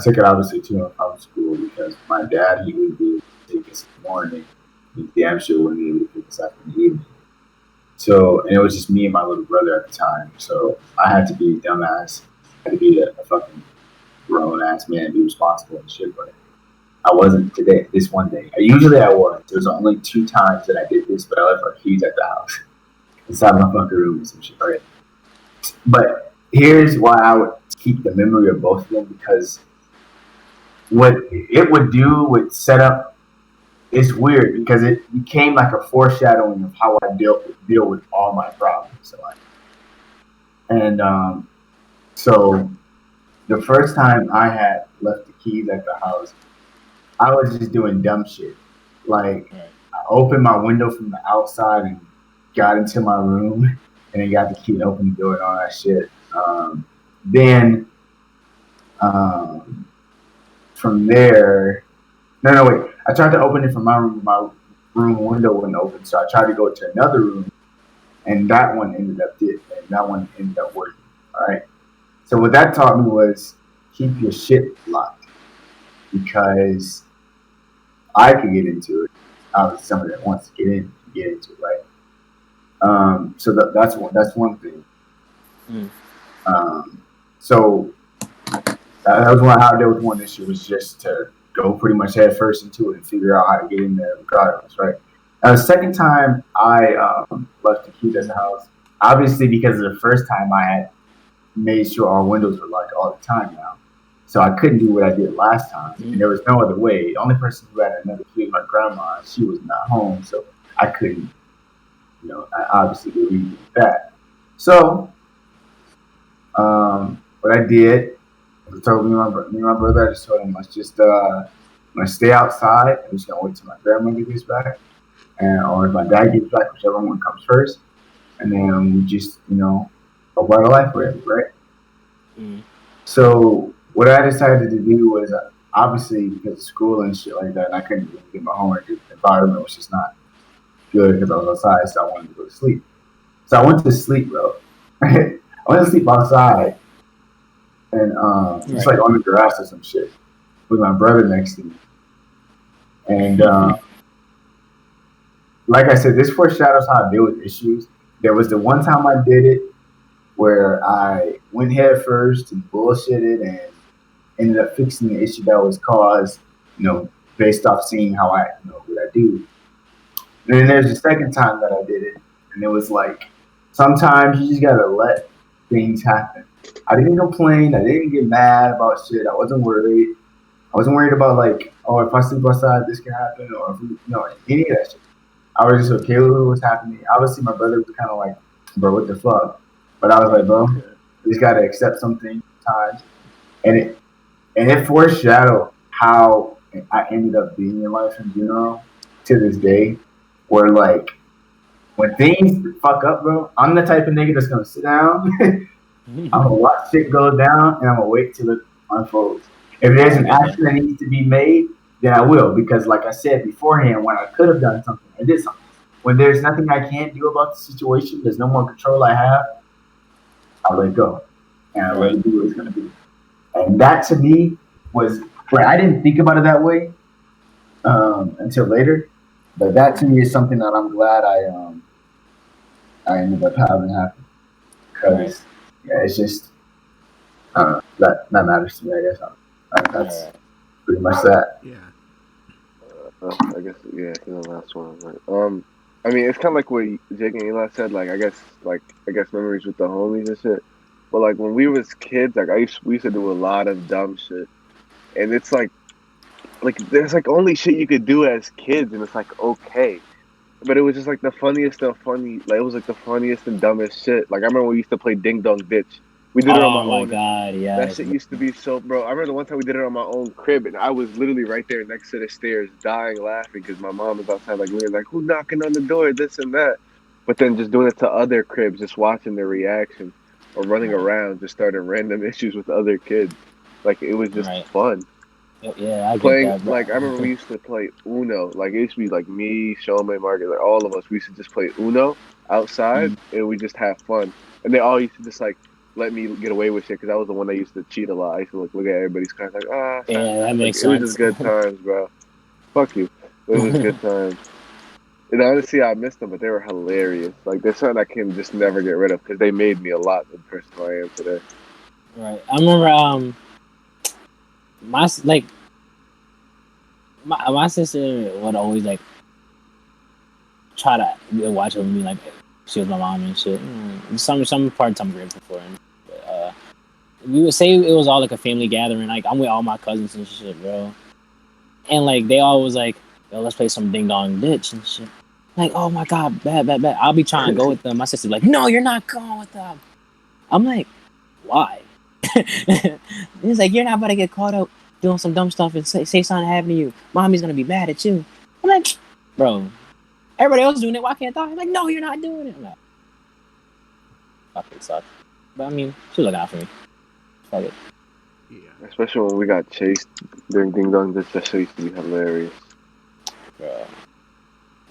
took it obviously to and from school because my dad, he would be able to take us in the morning. He damn sure wouldn't be able to pick us up in the evening. So, and it was just me and my little brother at the time. So I had to be a dumbass. I had to be a fucking grown ass man, be responsible and shit. But I wasn't today. This one day, usually I was. There was only 2 times that I did this, but I left my keys at the house inside my fucking room and some shit. Right. But here's why I would keep the memory of both of them, because what it would do would set up. It's weird because it became like a foreshadowing of how I deal with all my problems. And so the first time I had left the keys at the house, I was just doing dumb shit. Like I opened my window from the outside and got into my room, and then got the key and opened the door and all that shit. Then from there, no, wait. I tried to open it from my room. My room window wouldn't open, so I tried to go to another room, and that one ended up working. All right. So what that taught me was keep your shit locked, because I could get into it. Obviously, somebody that wants to get into it, right? So that's one thing. So that was how I dealt with one issue, was just to go pretty much head first into it and figure out how to get in there regardless, right? Now, the second time I left the keys at the house, obviously because of the first time I had made sure our windows were locked all the time now. So I couldn't do what I did last time. And there was no other way. The only person who had another key was my grandma. She was not home, so I couldn't, I obviously get reason with that. So what I did, I told me and my brother, I just told him, let's just I'm gonna stay outside. I'm just gonna wait till my grandmother gets back, or if my dad gets back, whichever one comes first, and then we just go about our life forever, right? So what I decided to do was, obviously because of school and shit like that, and I couldn't really get my homework. The environment was just not good because I was outside, so I wanted to go to sleep. So I went to sleep, bro. I went to sleep outside, and just like on the grass or some shit, with my brother next to me. And like I said, this foreshadows how I deal with issues. There was the one time I did it where I went head first and bullshitted and ended up fixing the issue that was caused, based off seeing how I what I do. And then there's the second time that I did it, and it was like, sometimes you just gotta let things happen. I didn't complain. I didn't get mad about shit. I wasn't worried. I wasn't worried about like, oh, if I sleep outside, this can happen, or if any of that shit. I was just okay with what was happening. Obviously, my brother was kind of like, bro, what the fuck? But I was like, bro, you just gotta accept something sometimes. And it foreshadowed how I ended up being in life in general to this day. Where like, when things fuck up, bro, I'm the type of nigga that's gonna sit down. I'm gonna watch shit go down, and I'm gonna wait till it unfolds. If there's an action that needs to be made, then I will, because like I said beforehand, when I could have done something, I did something. When there's nothing I can't do about the situation, there's no more control I have, I let go, and I let it do what it's gonna be. And that to me was where I didn't think about it that way until later. But that to me is something that I'm glad I ended up having happen, because it's just that matters to me, I guess. That's pretty much that. Yeah. I guess the last one. Right. I mean, it's kind of like what Jake and Eli said. Like, I guess memories with the homies and shit. But like when we was kids, like we used to do a lot of dumb shit, and it's like there's like only shit you could do as kids, and it's like okay. But it was just like the funniest of funny. Like it was like the funniest and dumbest shit. Like I remember we used to play Ding Dong Ditch. We did it on my own. Oh my god, yeah. That shit used to be so, bro. I remember the one time we did it on my own crib, and I was literally right there next to the stairs, dying laughing because my mom was outside, like we were like, "Who knocking on the door?" This and that. But then just doing it to other cribs, just watching their reaction, or running around, just starting random issues with other kids. Like it was just fun. Yeah, I playing get that, like I remember we used to play Uno. Like it used to be like me, Showman, Margaret, like all of us. We used to just play Uno outside, and we just have fun. And they all used to just like let me get away with shit because I was the one that used to cheat a lot. I used to look at everybody's kind of like yeah, that makes sense. It was just good times, bro. Fuck you. It was just good times. And honestly, I missed them, but they were hilarious. Like they're something I can just never get rid of because they made me a lot the person I am today. Right. I remember my sister would always like try to watch over me, like she was my mom and shit. Some parts I'm grateful for, but we would say it was all like a family gathering. Like I'm with all my cousins and shit, bro. And like they all was like, yo, let's play some ding dong ditch and shit. Like, oh my god, bad. I'll be trying to go with them. My sister's like, no, you're not going with them. I'm like, why? He's like, you're not about to get caught up doing some dumb stuff and say something happened to you. Mommy's gonna be mad at you. I'm like, bro, everybody else doing it. Why can't I? I'm like, no, you're not doing it. I'm like, fucking sucks. But I mean, she look out for me. Fuck it. Yeah. Especially when we got chased during Ding Dong Ditch. That shit used to be hilarious. Bro.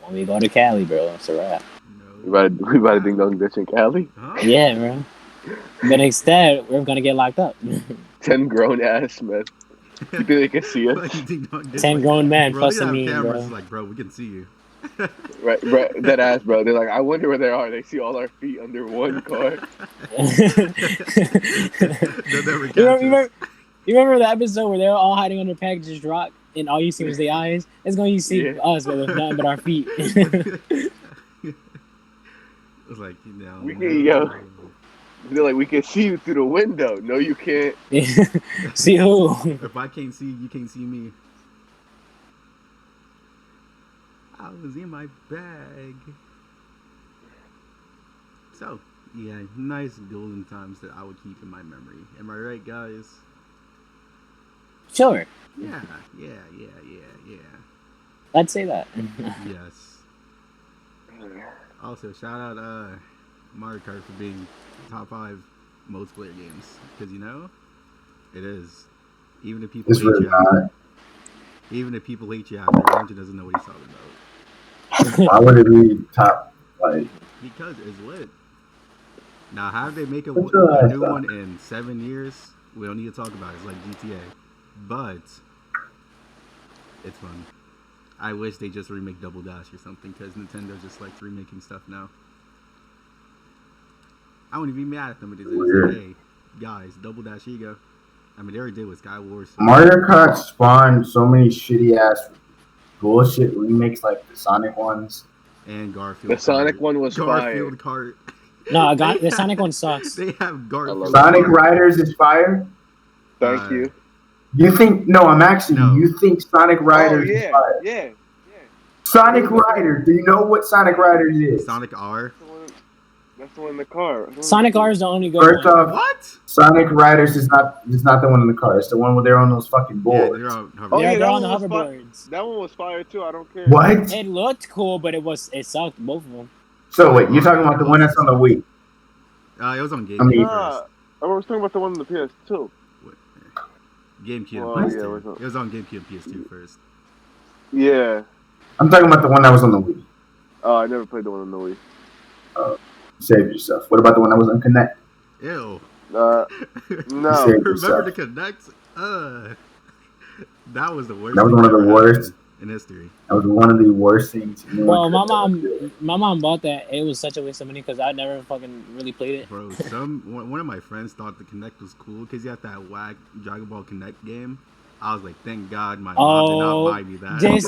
When we go to Cali, bro, it's a wrap. No. We about to Ding Dong Ditch in Cali. Huh? Yeah, bro. But instead, we're gonna get locked up. 10 grown ass men. You think they can see us? Like, ding dong ditch, 10 like, grown men bro, plus they have me, cameras. bro. It's like, bro, we can see you. Right, bro, that ass, bro. They're like, I wonder where they are. They see all our feet under one car. They'll never catch us. You remember the episode where they were all hiding under packages rock and all you see was the eyes? It's going to see us, but with nothing but our feet. It's like, you know. We can, yo. They're like, we can see you through the window. No, you can't. See who? If I can't see you, you can't see me. I was in my bag. So, yeah, nice golden times that I would keep in my memory. Am I right, guys? Sure. Yeah. I'd say that. Yes. Also, shout out Mario Kart for being top 5 multiplayer games. Because, you know, it is. Even if people It's hate really you out not. there. Even if people hate you out there, Ranger doesn't know what he's talking about. Why would it be top? Like, Because it's lit. Now, how did they make a What's your new ass one in 7 years? We don't need to talk about it. It's like GTA. But it's fun. I wish they just remake Double Dash or something because Nintendo just likes remaking stuff now. I wouldn't even be mad at them if they Weird. say, hey, guys, Double Dash, here you go. I mean, they already did with Sky Wars. Mario Kart spawned so many shitty ass bullshit remakes like the Sonic ones. And Garfield. The Sonic one was Garfield Kart. No, the Sonic one sucks. They have Garfield. Sonic Riders is fire. Thank you. You think? No, I'm asking No. you. You think Sonic Riders is fire? Yeah. Sonic Riders. Do you know what Sonic Riders is? Sonic R. That's the one in the car. Sonic R is the only good First one. off, What? Sonic Riders is not the one in the car. It's the one where they're on those fucking Yeah, boards. they're on Oh, yeah, They're that on the one was hoverboards. That one was fire too. I don't care. What? It looked cool, but it sucked, both of them. So wait, you're talking about the one that's on the Wii? It was on GameCube I mean- first. I was talking about the one on the PS2. GameCube. Oh, PS2. yeah, what's up? It was on GameCube PS2 first. Yeah. I'm talking about the one that was on the Wii. Oh, I never played the one on the Wii. Save yourself. What about the one that was on Connect? Ew. No. Save Remember yourself. to connect? That was the worst. That was thing one of the ever worst. happened in history. That was one of the worst things. Bro, my mom bought that. It was such a waste of money because I never fucking really played it. Bro, one of my friends thought the Connect was cool because he had that whack Dragon Ball Connect game. I was like, thank God my mom did not buy me that. This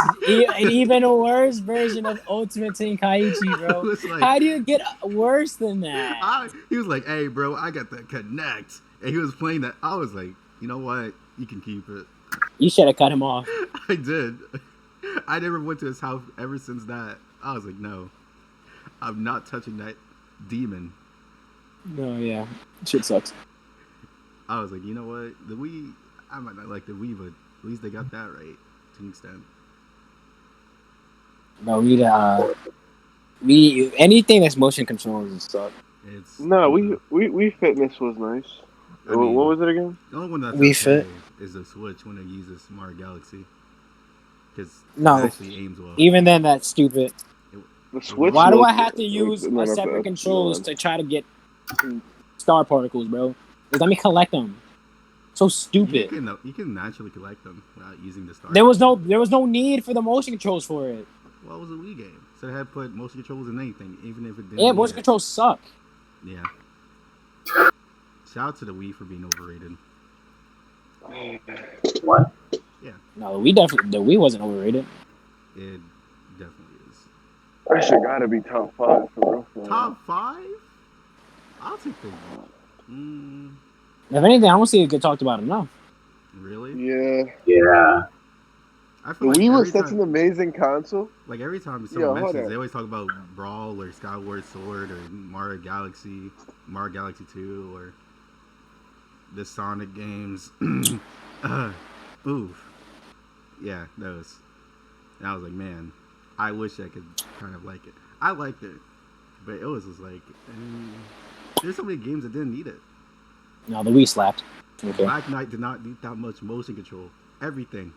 an even worse version of Ultimate Tenkaichi, I bro. was like, How do you get worse than that? he was like, hey, bro, I got the Connect. And he was playing that. I was like, you know what? You can keep it. You should have cut him off. I did. I never went to his house ever since that. I was like, no. I'm not touching that demon. No, yeah. Shit sucks. I was like, you know what? The Wii, I might not like the Wii, but at least they got that right to an extent. No, we anything that's motion controls is suck. It's No, we Fitness was nice. I mean, What was it again? The only one that's Wii okay Fit. is the Switch when it uses Smart Galaxy. Because No. it actually aims well. Even then, that's stupid. The Switch. Why do I looked- have to use no, a no, separate no, controls no. to try to get star particles, bro? Just let me collect them. So stupid. You can naturally collect them without using the star. There was no need for the motion controls for it. Well, it was a Wii game, so they had put motion controls in anything, even if it didn't. Yeah, need motion it. controls suck. Yeah. Shout out to the Wii for being overrated. What? No, the Wii wasn't overrated. It definitely is. That shit gotta be top 5 for real. Top 5? I'll take the Wii. If anything, I don't see it get talked about enough. Really? Yeah. Yeah. I The feel like Wii was every such time, an amazing console. like every time Yo, someone hold mentions, on. they always talk about Brawl or Skyward Sword or Mario Galaxy 2, or the Sonic games. Oof. Yeah, those. And I was like, man, I wish I could kind of like it. I liked it, but it was just like, there's so many games that didn't need it. No, the Wii slapped. Okay. Black Knight did not need that much motion control. Everything.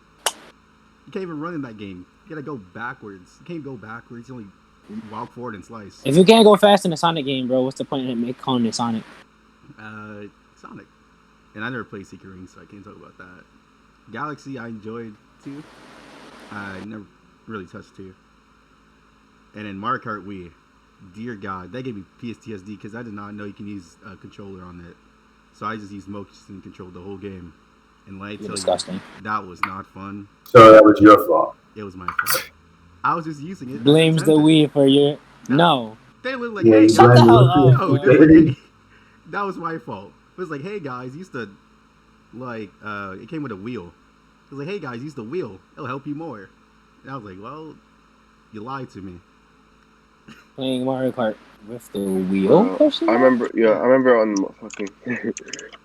You can't even run in that game. You gotta go backwards. You can't go backwards. You only walk forward and slice. If you can't go fast in a Sonic game, bro, what's the point of calling it Sonic? Sonic. And I never played Secret Rings, so I can't talk about that. Galaxy, I enjoyed too. I never really touched 2. And then Mario Kart Wii. Dear God, that gave me PTSD because I did not know you can use a controller on it. So I just used motion control the whole game. And when I tell Disgusting. you, that was not fun. So that was your fault. It was my fault. I was just using it. Blames the Wii for your... No. They look like, Yeah, hey, you Shut the blame hell the up, no, bro. dude, that was my fault. It was like, hey guys, use the, like, it came with a wheel. It was like, hey guys, use the wheel. It'll help you more. And I was like, well, you lied to me. Playing Mario Kart with the wheel? I remember on fucking.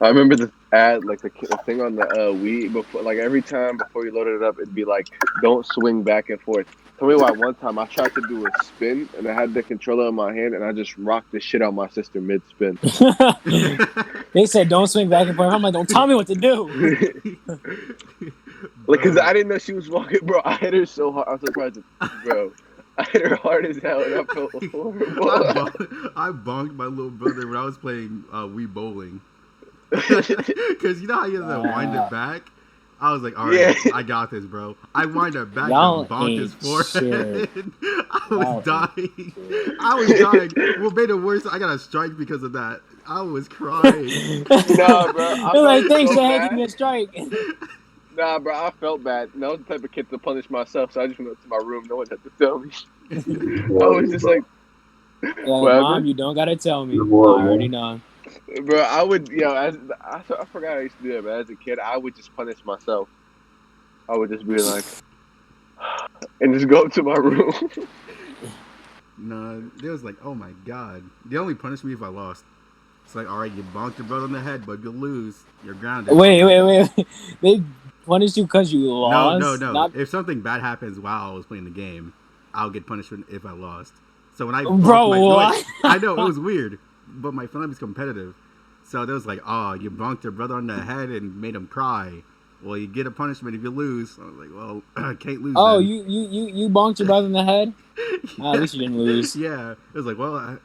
I remember the ad, like the thing on the Wii before, like every time before you loaded it up, it'd be like, "Don't swing back and forth." Tell me why one time I tried to do a spin and I had the controller in my hand and I just rocked the shit out of my sister mid spin. They said don't swing back and forth. I'm like, don't tell me what to do. Like, cause I didn't know she was walking, bro. I hit her so hard. I'm surprised, bro. I hit her hard as hell and I felt horrible. I bonked my little brother when I was playing Wii bowling. Because you know how you have to wind it back? I was like, all right, I got this, bro. I wind it back and bonked his forehead. I was dying. What made it worse, I got a strike because of that. I was crying. Nah, bro. They're like, thanks for having me a strike. Nah, bro, I felt bad. And I was the type of kid to punish myself, so I just went up to my room. No one had to tell me. I was just like, Mom, you don't gotta tell me. I already know. Bro, I would, I forgot I used to do that, but as a kid, I would just punish myself. I would just be like, and just go up to my room. No, they was like, oh my God. They only punished me if I lost. It's like, all right, you bonked your brother on the head, but if you lose, you're grounded. Wait. They punished you because you lost? No. If something bad happens while I was playing the game, I'll get punished if I lost. So when I what? I know, it was weird, but my family's competitive. So they was like, oh, you bonked your brother on the head and made him cry. Well, you get a punishment if you lose. I was like, well, I can't lose. Oh, then. you bonked your brother in the head? Oh, at least you didn't lose. Yeah. It was like, well,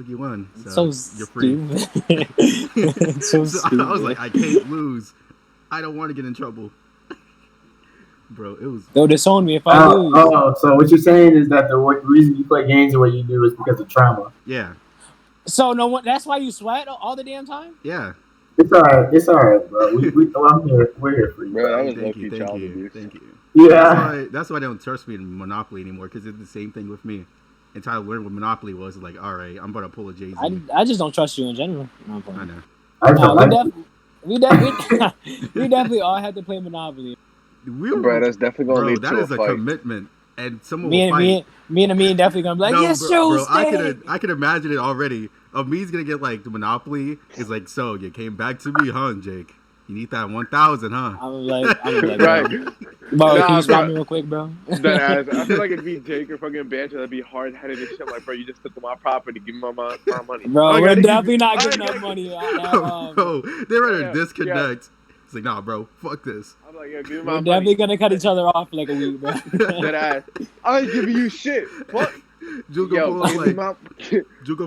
you won. So you're free. It's so stupid. I was like, I can't lose. I don't want to get in trouble. Bro, it was... They'll disown me if I lose. Oh, so what you're saying is that the reason you play games the way you do is because of trauma. Yeah. So that's why you sweat all the damn time? Yeah. It's all right, bro. I'm here. We're here for you. Bro, that was Thank low-key child abuse. Thank you. Yeah. That's why they don't trust me in Monopoly anymore, because it's the same thing with me. Until I learned what Monopoly was, like, all right, I'm about to pull a Jay-Z. I just don't trust you in general. No, I know. We definitely all had to play Monopoly. Bro, that's definitely gonna lead to a fight. That is a commitment, and someone me will fight. Me and Amin definitely gonna be like, yes, bro, I could imagine it already. Me's gonna get like the Monopoly. Is like, so you came back to me, huh, Jake? You need that 1,000, huh? I'm like, right. Bro, can you stop me real quick, bro? I feel like it'd be Jake or fucking Banter that'd be hard-headed and shit. Like, bro, you just took my property, give me my money. Bro, we're definitely not giving up money. Bro, they're ready to disconnect. It's like, nah, bro, fuck this. I'm like, give me my We're definitely gonna cut each other off for like a week, bro. That ass. I ain't giving you shit. What? Jugo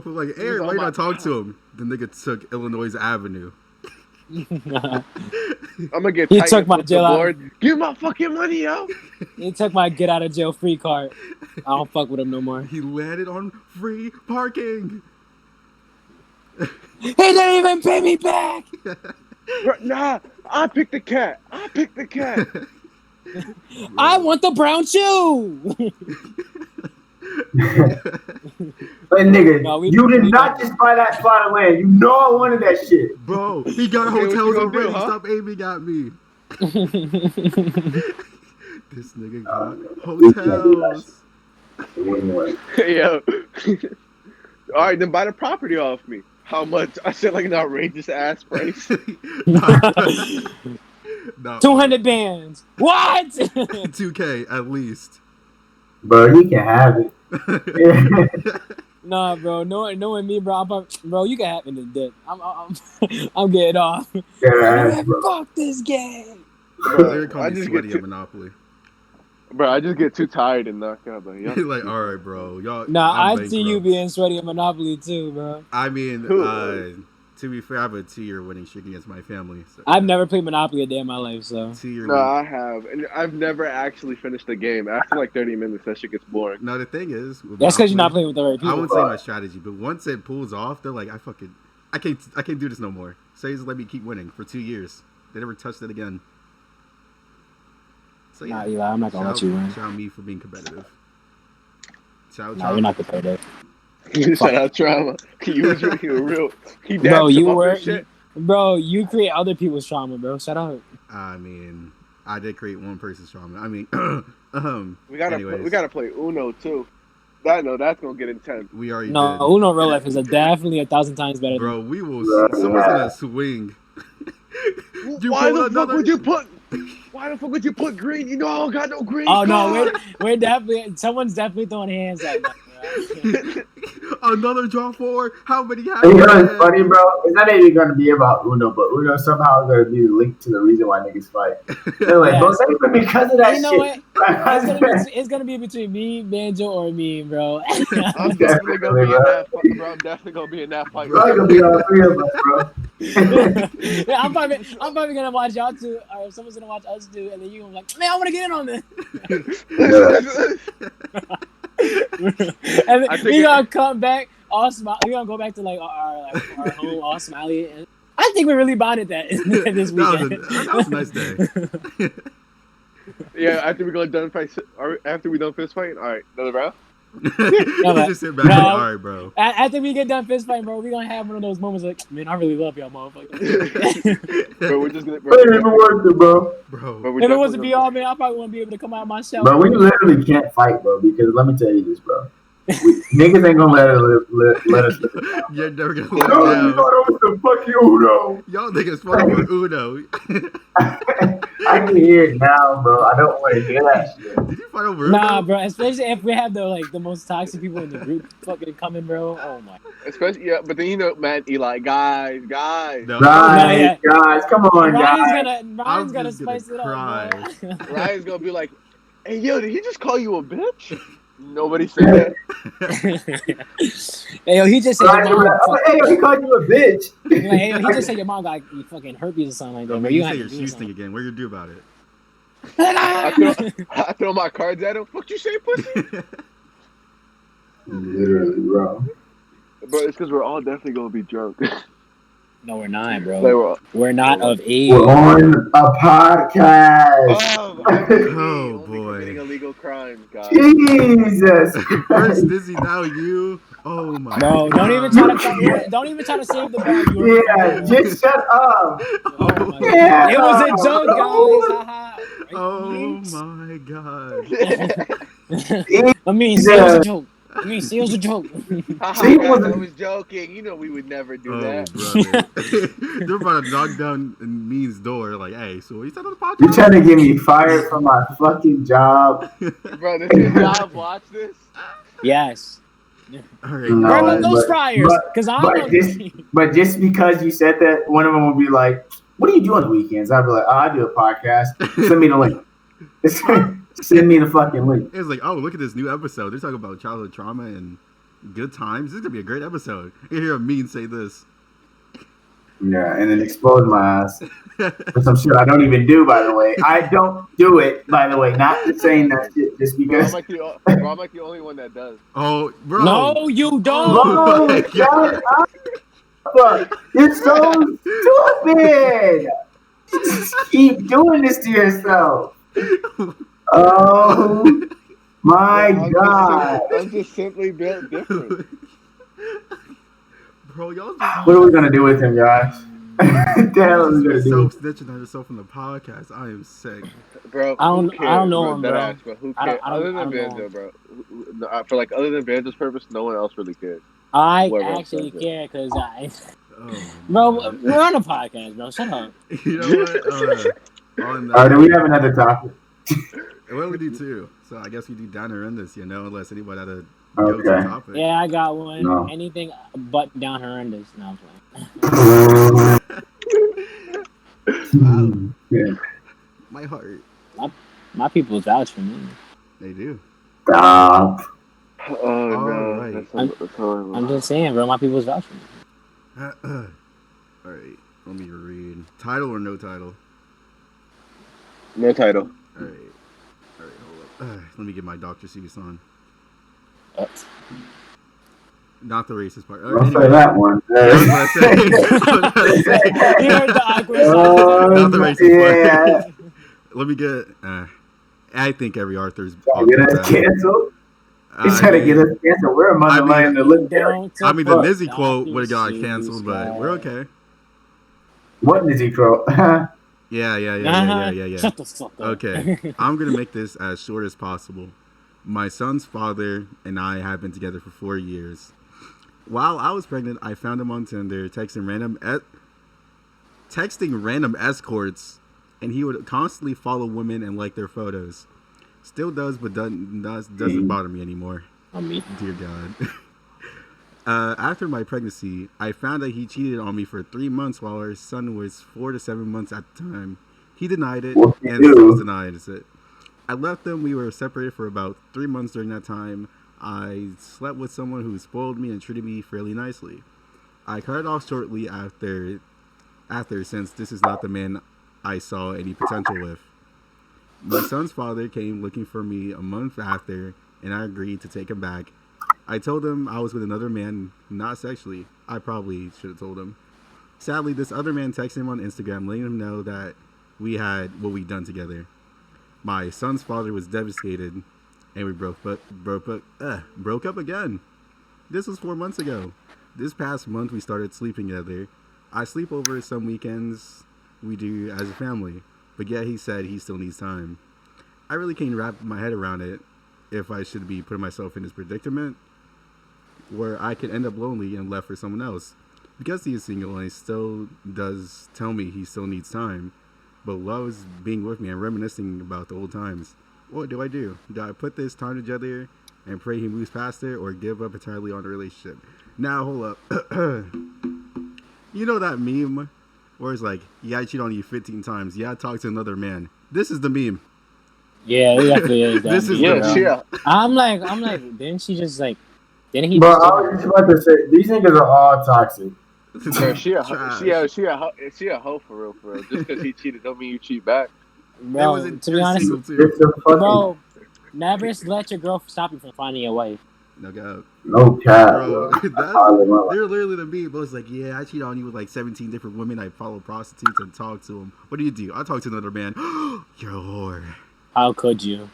put like, Aaron, why you not talk to him? The nigga took Illinois Avenue. I'm gonna get he took my jail out. Give my fucking money, yo. He took my get out of jail free card. I don't fuck with him no more. He landed on free parking. He didn't even pay me back. Nah, I picked the cat. I want the brown shoe. But nigga, No, you did not just buy that plot of land. You know I wanted that shit. Bro, he got Okay, what you hotels gonna do, already. huh? Stop aiming at me. This nigga got we can't do that hotels. Anyway. Yo. All right, then buy the property off me. How much? I said like an outrageous ass price. No, 200 bands. What? 2K at least. Bro, he can have it. Nah, bro. Knowing me, bro. Bro, you can have me in the dick. I'm getting off. Yeah, bro. Fuck this game. They're Bro, calling me sweaty at Monopoly. I just get too tired and knock out. Like, You're like, all right, bro. Y'all. Nah, I'm I see you bankrupt. being sweaty at Monopoly too, bro. I mean, Who? to be fair, I have a 2-year winning streak against my family. So. I've never played Monopoly a day in my life, so. 2-year. No, I have, and I've never actually finished the game. After like 30 minutes, that shit gets boring. No, the thing is, with That's because you're not Monopoly, playing with the right I people. wouldn't say my strategy, but once it pulls off, they're like, I can't do this no more. So just let me keep winning for 2 years. They never touched it again. So Nah, Eli, I'm not gonna let you win. Shout me for being competitive. Shout Nah, you're not competitive. Shout out Trauma. You were real. He Bro, dabbed you him up were. and shit. Bro, you create other people's trauma, bro. Shut up. I mean, I did create one person's trauma. I mean, We gotta anyways, play Uno too. That's gonna get intense. we already No, did. Uno real life is definitely 1,000 times better. Bro, we will. Bro, Someone's yeah. gonna swing. You Why pull the fuck another- would you put? Why the fuck would you put green? You know I don't got no green. Oh no, card. we're definitely someone's definitely throwing hands at me. Another draw 4. How many have You you know what's had? funny, bro? It's not even gonna be about Uno, but Uno somehow is gonna be linked to the reason why niggas fight. They're like, bro, Yes. it's not even because of that You know shit. what? It's gonna be between me, Banjo, or me, bro. I'm definitely gonna be in that fight, bro. I'm definitely gonna be in that fight. It's gonna be all three of us, bro. Yeah, I'm probably gonna watch y'all two, or someone's gonna watch us two, and then you gonna be like, man, I want to get in on this. And I then think we gonna come back all smile. We gonna go back to like our home all smiley. And I think we really bonded that this weekend. That was a nice day. Yeah, after we go done fight, after we done fist fighting, all right, another round. You just sit back No. and like, all right, bro. After we get done fist fighting, bro, we gonna have one of those moments like, man, I really love y'all, motherfucker. Bro, we're just gonna. It ain't even worth it, bro. Bro. If it wasn't be all man, I probably wouldn't be able to come out of my shell. Bro, we literally can't fight, bro, because let me tell you this, bro. Niggas ain't gonna let us live it down. You're never gonna No, let you it down. thought it was the fucking Uno. Y'all niggas fucking with Uno. I can hear it now, bro. I don't want to hear that shit. Did you fight over Nah, Uno? bro. Especially if we have the most toxic people in the group fucking coming, bro. Oh my. Especially but then man, Eli, guys. No. Guys, yeah. guys, come on, Ryan's guys. gonna just gonna spice it cry. up, bro. Ryan's gonna be like, "Hey, yo, did he just call you a bitch?" Nobody said that. Hey, yo, he just said Ryan, your mom. hey, he called you a bitch. Like, hey, yo, he just said your mom got fucking herpes or something like that. Bro, Bro. you You say have your to do shoes thing something. again. What you do about it? I throw my cards at him. Fuck you say, pussy? Literally, bro. Bro, it's because we're all definitely gonna be drunk. No, we're not, Like, bro. We're not of age. We're on a podcast. Oh, only boy. committing illegal crimes, guys. Jesus. First Dizzy, now you. Oh my. Bro, don't even God. don't even try to save the bag. You Yeah, just shut up. Oh my Yeah. God. It was a joke, guys. Haha. Oh my god. I mean, see, it was a joke. I mean, see, it was a joke. Haha, See, guys, wasn't- I was joking. You know we would never do Oh, that. brother. They're about to knock down Mean's door. Like, hey, so you said on the podcast? You trying to get me fired from my fucking job? Bro, this is job. Watch this. Yes. All right, No, Where are guys. those but- fryers? but- Because I'm but on this- But just because you said that, one of them will be like, "What do you do on the weekends?" I'd be like, "Oh, I do a podcast. Send me the link. Send me the fucking link." It's like, oh, look at this new episode. They're talking about childhood trauma and good times. This is gonna be a great episode. You hear Mean say this. Yeah, and then explode my ass for some shit I don't even do. By the way, I don't do it. By the way, not saying that shit just Bro, because. I'm like the only one that does. Oh, bro. No, you don't. Bro, shut up! You're so stupid. You just keep doing this to yourself. Oh my Bro, god! I'm just simply built different. Bro, y'all just What are we gonna do with him, Josh? The hell is we gonna do? self snitching on yourself on the podcast. I am sick. Bro, I who don't cares? know Bro, him, dead bro. ass, bro. Who I cares? don't Other than know Banjo, him. bro. For like other than Banjo's purpose, no one else really cares. I Whoever else actually says it. care because Oh, bro, man. we're on a podcast, bro. Shut up. You know what? On All right, do we have another topic? well, we do too. So I guess we do down or in this, unless anybody had a go-to Okay. topic. Yeah, I got one. No. Anything but down horrendous. No, I'm playing. Wow, Yeah. my heart. My people vouch for me. They do. Stop. Oh no, Alright. that's horrible. I'm just saying, bro. My people's vouch for me. All right, let me read. Title or no title? No title. All right, hold up. Let me get my Dr. Seuss on. Not the racist part. Don't say that one. I was gonna say. You heard the awkward Not the racist yeah. part. Let me get. I think every Arthur's. Trying to get us canceled. He's trying to get us canceled. We're among the line to look at. I mean, the Nizzy quote would have got canceled, but we're okay. What Nizzy quote? Yeah. Shut the fuck up. Okay, I'm gonna make this as short as possible. My son's father and I have been together for 4 years. While I was pregnant, I found him on Tinder, texting random escorts, and he would constantly follow women and like their photos. Still does, but doesn't bother me anymore. Dear God. After my pregnancy, I found that he cheated on me for 3 months while our son was 4 to 7 months at the time. He denied it, and still denies it. I left him. We were separated for about 3 months during that time. I slept with someone who spoiled me and treated me fairly nicely. I cut it off shortly after since this is not the man I saw any potential with. My son's father came looking for me a month after, and I agreed to take him back. I told him I was with another man, not sexually. I probably should have told him. Sadly, this other man texted him on Instagram, letting him know that we had what we'd done together. My son's father was devastated, and we broke up again. This was 4 months ago. This past month, we started sleeping together. I sleep over some weekends we do as a family, but yet he said he still needs time. I really can't wrap my head around it if I should be putting myself in this predicament where I could end up lonely and left for someone else. Because he is single and he still does tell me he still needs time, but loves being with me and reminiscing about the old times. What do I do? Do I put this time together and pray he moves past it, or give up entirely on the relationship? Now, hold up. You know that meme where it's like, yeah, I cheat on you 15 times. Yeah, I talked to another man. This is the meme. Yeah, it definitely is. That This is meme, the bro. Yeah. I'm like, didn't she just like, didn't he? Bro, just I was just about to say, these niggas are all toxic. Bro, she a Trash. hoe for real. Just because he cheated don't mean you cheat back. Bro, wasn't to be honest, single too. It's a fucking bro, never let your girl stop you from finding a wife. No doubt. no cap, Bro, bro. they're literally the meme. But it's like, yeah, I cheat on you with like 17 different women. I follow prostitutes and talk to them. What do? I talk to another man. You're a whore. How could you?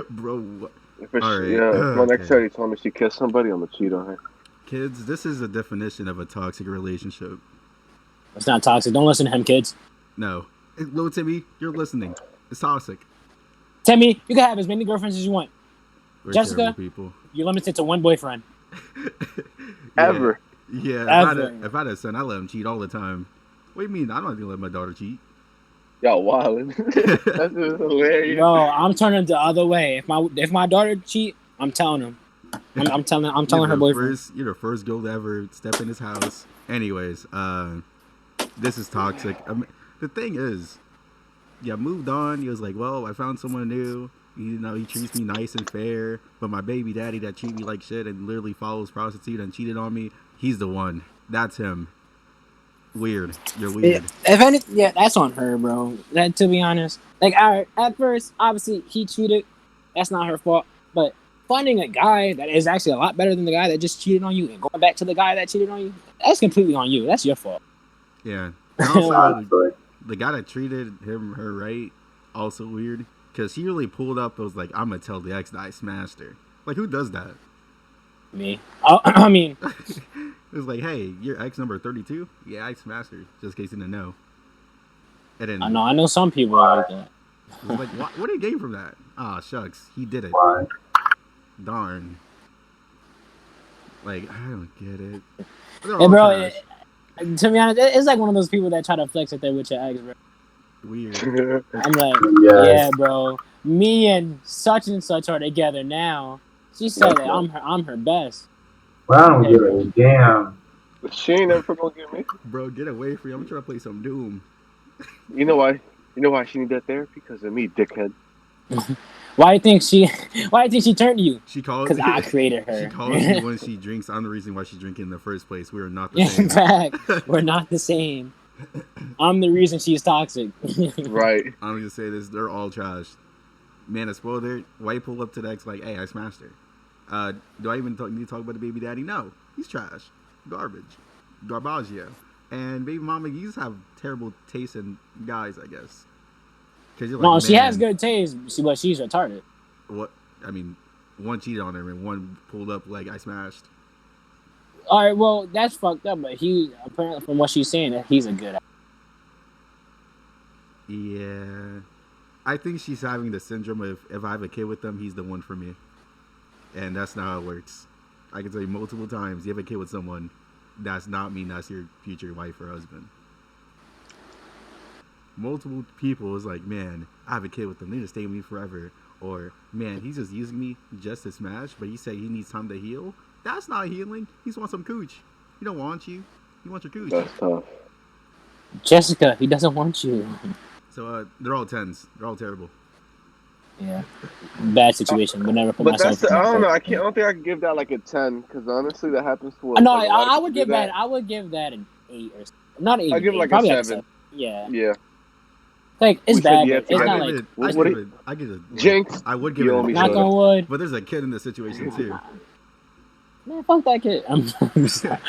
Bro, what? If it's, All right. if my next Okay. lady told me she kissed somebody, I'm gonna cheat on her. Kids, this is a definition of a toxic relationship. It's not toxic. Don't listen to him, kids. No. Hey, Little Timmy, you're listening. It's toxic. Timmy, you can have as many girlfriends as you want. We're Jessica? terrible people. You're limited to one boyfriend. Ever. Yeah, Ever. if I had a son, I let him cheat all the time. What do you mean? I don't even let my daughter cheat. Y'all wildin'. That's just hilarious. Bro, I'm turning the other way. If my daughter cheat, I'm telling him. I'm telling her boyfriend. You're the first girl to ever step in his house. Anyways, this is toxic. The thing is, yeah, moved on. He was like, well, I found someone new. He treats me nice and fair. But my baby daddy that treat me like shit and literally follows prostitute and cheated on me, he's the one. That's him. Weird. You're weird. If anything, yeah, that's on her, bro. That, to be honest, like, at first, obviously, he cheated. That's not her fault. But finding a guy that is actually a lot better than the guy that just cheated on you and going back to the guy that cheated on you, that's completely on you. That's your fault. Yeah. Also, the guy that treated her right, also weird. Because he really pulled up, it was like, I'm going to tell the ex that I smashed her. Like, who does that? Me. Oh, I mean, It was like, hey, your ex number 32? Yeah, I smashed her, just in case you didn't know. And then I know some people like that. it was like, what did he gain from that? Ah, shucks, he did it. Why? Darn. Like, I don't get it. They're Hey, all bro, trash. to be honest, it's like one of those people that try to flex that they're with your ex, bro. Weird. I'm like, Yes. yeah, bro. Me and such are together now. She said that I'm her best. Well, I don't give a damn. She ain't never gonna get me. Bro, get away from me. I'm trying to play some Doom. You know why? You know why she need that therapy? Because of me, dickhead. Why do you think she turned to you? She calls Because I created her. She calls me when she drinks. I'm the reason why she's drinking in the first place. We are not the In same. fact, we're not the same. I'm the reason she's toxic. Right. I'm gonna say this: they're all trash. Man, a spoiler. White pull up to the ex like, "Hey, I smashed her." Do I even need to talk about the baby daddy? No, he's trash, garbage, garbaggio. And baby mama, you just have terrible taste in guys, I guess. Cause you're like, No, she man, has good taste, but she's retarded. What? I mean, one cheated on her and one pulled up like I smashed. All right, well, that's fucked up. But he apparently, from what she's saying, he's a good. Yeah, I think she's having the syndrome of if I have a kid with them, he's the one for me, and that's not how it works. I can tell you multiple times, you have a kid with someone, that's not mean that's your future wife or husband. Multiple people is like, man, I have a kid with them, they need to stay with me forever. Or, man, he's just using me just to smash, but he said he needs time to heal. That's not healing. He just wants some cooch. He don't want you. He wants your cooch. That's tough. Jessica, he doesn't want you. So they're all 10s. They're all terrible. Yeah, bad situation. Would never put But myself. that's in I don't know. that I don't think I can give that like a 10 because honestly, that happens to. No, like, a lot of I people would do give that. I would give that an 8 or not 8. I'll give it like probably a like 7. Yeah, Yeah. like it's We said bad. yes But it's to not that. like I give it. Jinx, I would give you it. owe me knock soda. on wood. But there's a kid in the situation too. Man, fuck that kid. I'm sorry.